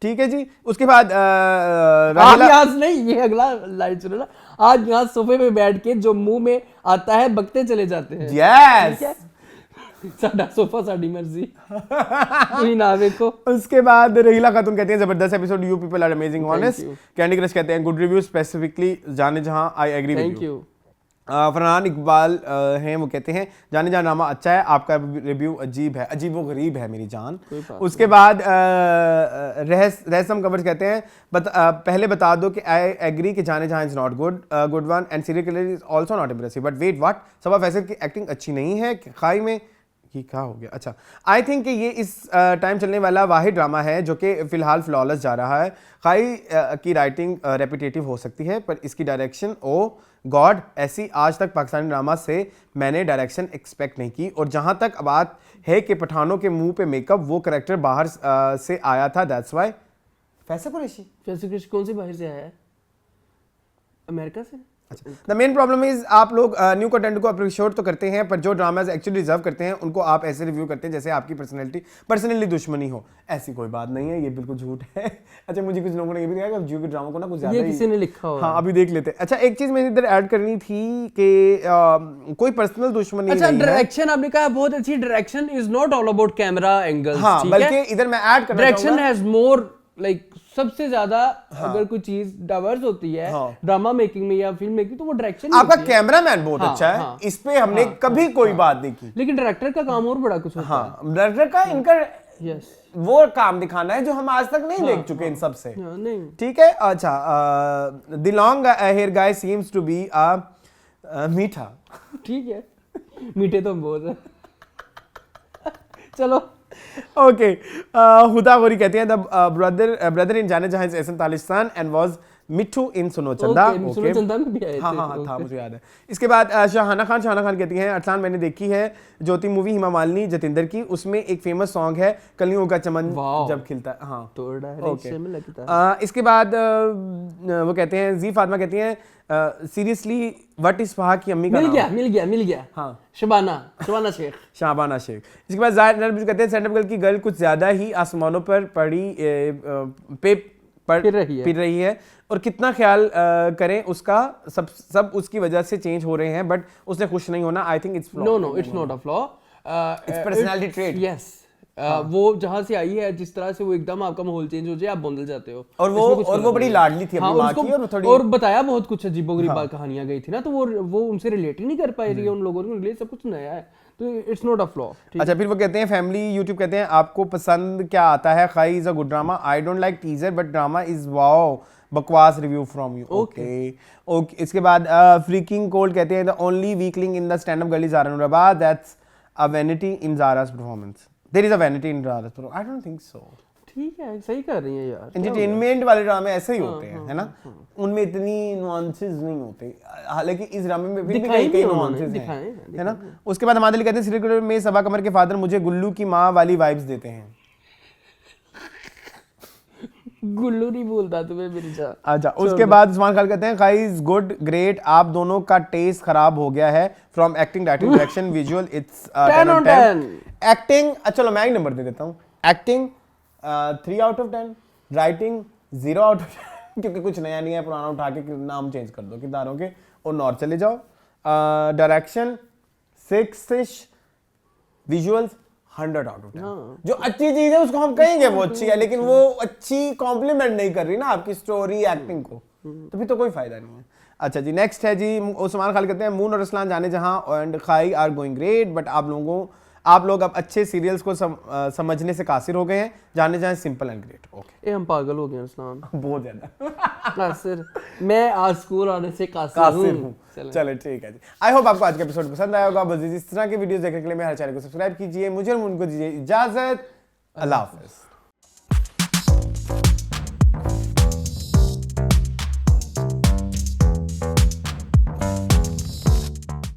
A: ठीक है जी। उसके बाद
B: आज नहीं, ये अगला लाइन सुनो ना। आज यहाँ सोफे पे बैठ के जो मुंह में आता है बकते चले जाते हैं।
A: यस,
B: साडा सोफा साडी मर्जी। तुम ना देखो।
A: उसके बाद रहीला खातून कहते हैं जबरदस्त episode, you people are amazing honest. Candy crush कहते हैं good review, specifically Jaane Jahan, I agree with you.
B: Thank you.
A: Farhan Iqbal हैं, वो कहते हैं जाने जहां नामा अच्छा है, आपका रिव्यू अजीब है, अजीब व गरीब है मेरी जान। उसके बाद रहसम कवर्स कहते हैं पहले बता दो कि आई एग्री कि Jaane Jahan is not good one and serial killer is also not impressive, but wait what, Saba Faisal की एक्टिंग अच्छी नहीं है। खाई में ये क्या हो गया। अच्छा, आई थिंक कि ये इस टाइम चलने वाला वाहिद ड्रामा है जो कि फिलहाल फ्लॉलेस जा रहा है। खाई की राइटिंग रेपिटेटिव हो सकती है पर इसकी डायरेक्शन, ओ गॉड, ऐसी आज तक पाकिस्तानी ड्रामा से मैंने डायरेक्शन एक्सपेक्ट नहीं की। और जहां तक बात है कि पठानों के मुंह पे मेकअप, वो कैरेक्टर बाहर से आया था, दैट्स व्हाई। फैसल कुरैशी
B: कौन से बाहर से आया है? अमेरिका से।
A: द मेन प्रॉब्लम इज आप लोग न्यू कंटेंट को अप्रिशिएट तो करते हैं पर जो ड्रामाज एक्चुअली डिजर्व करते हैं उनको आप ऐसे रिव्यू करते हैं जैसे आपकी पर्सनली दुश्मनी हो। ऐसी कोई बात नहीं है, ये बिल्कुल झूठ है। अच्छा, मुझे कुछ लोगों ने ये भी कहा कि जियो के ड्रामा को ना कुछ ज्यादा
B: किसी ने लिखा हो।
A: हाँ, अभी देख लेते हैं। अच्छा, एक चीज मैंने इधर ऐड करनी थी कि कोई पर्सनल दुश्मनी नहीं है।
B: अच्छा, डायरेक्शन आपने कहा बहुत अच्छी। Direction is not all about camera angles.
A: हाँ, बल्कि इधर मैं ऐड करना चाहूंगा
B: डायरेक्शन हैज मोर लाइक सबसे ज्यादा। हाँ। अगर कोई चीज डाइवर्स होती है ड्रामा मेकिंग में या फिल्म मेकिंग तो वो डायरेक्शन।
A: आपका कैमरामैन बहुत अच्छा है। इस पे हमने कभी कोई बात नहीं की।
B: लेकिन डायरेक्टर का काम और बड़ा कुछ होता है।
A: डायरेक्टर का इनका वो काम दिखाना है जो हम आज तक नहीं देख चुके इन सब से। ठीक है। अच्छा, the long hair guy seems to be मीठा।
B: ठीक है, मीठे तो हम बोल रहे हैं। चलो
A: ओके, हुदा गोरी कहती है द ब्रदर इन जाने Jahan is Ehsan तालिस्तान and was मिठू इन सुनो चंदा।
B: Okay, सुनो चंदा में भी आए थे।
A: हाँ था,
B: Okay.
A: मुझे याद है। इसके बाद शाहाना खान कहती हैं अरसलान मैंने देखी है ज्योति मूवी हिमा मालिनी जतिंदर की, उसमें एक फेमस सॉन्ग है कलियों का चमन
B: Wow.
A: जब खिलता है। हाँ
B: तोड़ा
A: Okay.
B: रेशम लगता है।
A: इसके बाद वो कहते हैं जी फातिमा कहती हैं सीरियसली व्हाट इज फहा की अम्मी का नाम?
B: मिल गया।
A: हाँ
B: शबाना शेख।
A: शाबाना शेख। इसके बाद जाहिर नरबिज कहते हैं स्टैंड अप गर्ल की गर्ल कुछ ज्यादा ही आसमानों पर फिर रही है और कितना ख्याल करें उसका, सब उसकी वजह से चेंज हो रहे हैं बट उसने खुश नहीं होना। I think it's
B: no it's not a flaw,
A: it's personality trait.
B: Yes, वो जहाँ से आई है जिस तरह से वो एकदम आपका माहौल चेंज हो जाए आप बंदल जाते हो।
A: और वो बड़ी लाडली थी अपनी माँ की, और थोड़ी
B: और बताया बहुत कुछ अजीबोगरीब कहानियां गई थी ना, तो वो उनसे रिलेट ही नहीं कर पाई रही है, उन लोगों के लिए सब कुछ नया है, तो इट्स नॉट अ फ्लॉ।
A: अच्छा, फिर वो कहते हैं फैमिली यूट्यूब कहते हैं आपको पसंद क्या आता है? Khaie is a good drama, I don't like teaser but drama is wow, बकवास रिव्यू फ्रॉम यू। ओके। इसके बाद फ्रीकिंग कोल्ड कहते हैं the only weakling in the stand up girl is Zara Noorabad, that's a vanity in Zara's performance. There is a vanity in Zara's performance. I don't think so.
B: ठीक है, सही कर रही है यार।
A: एंटरटेनमेंट वाले ड्रामे ऐसे ही होते हैं, है ना, उनमें इतनी नुआंसेस नहीं होते, हालांकि इस ड्रामे में भी कई नुआंसेस हैं, है ना। उसके बाद हमारे लिए कहते हैं सीरियल किलर में सबा कमर के फादर मुझे गुल्लू की माँ वाली वाइब्स देते हैं।
B: गुल्लू नहीं बोलता तुम्हें मिर्जा।
A: अच्छा, उसके बाद उस्मान खान कहते हैं गाइस गुड ग्रेट, आप दोनों का टेस्ट खराब हो गया है from acting directing direction visual it's 10 on 10। Acting चलो मैं एक नंबर दे देता हूँ, acting 3 out of 10, writing 0 out of 10 क्योंकि कुछ नया नहीं है, पुराना उठा के नाम चेंज कर दो किरदारों के और नॉर्थ चले जाओ। Direction 6-ish, visuals 100 out of 10। जो अच्छी चीज है उसको हम कहेंगे वो अच्छी है, लेकिन वो अच्छी कॉम्प्लीमेंट नहीं कर रही ना आपकी स्टोरी एक्टिंग को, तो फिर तो कोई फायदा नहीं है। अच्छा जी, नेक्स्ट है जी उस्मान खान कहते हैं मून और रसलान जाने जहां एंड खाई आर गोइंग ग्रेट बट आप लोग अब अच्छे सीरियल्स को समझने से कासिर हो गए हैं, जाने जहां सिंपल एंड ग्रेट। ओके,
B: हम पागल हो गए रसलान
A: बहुत ज्यादा
B: कासिर। मैं आज स्कूल आने से कासिर हूं।
A: चलो ठीक है जी, आई होप आपको आज का एपिसोड पसंद आया होगा। बस इस तरह के वीडियोस देखने के लिए मेरे चैनल को सब्सक्राइब कीजिए, मुझे और उनको दीजिए इजाजत। अल्लाह हाफिज़।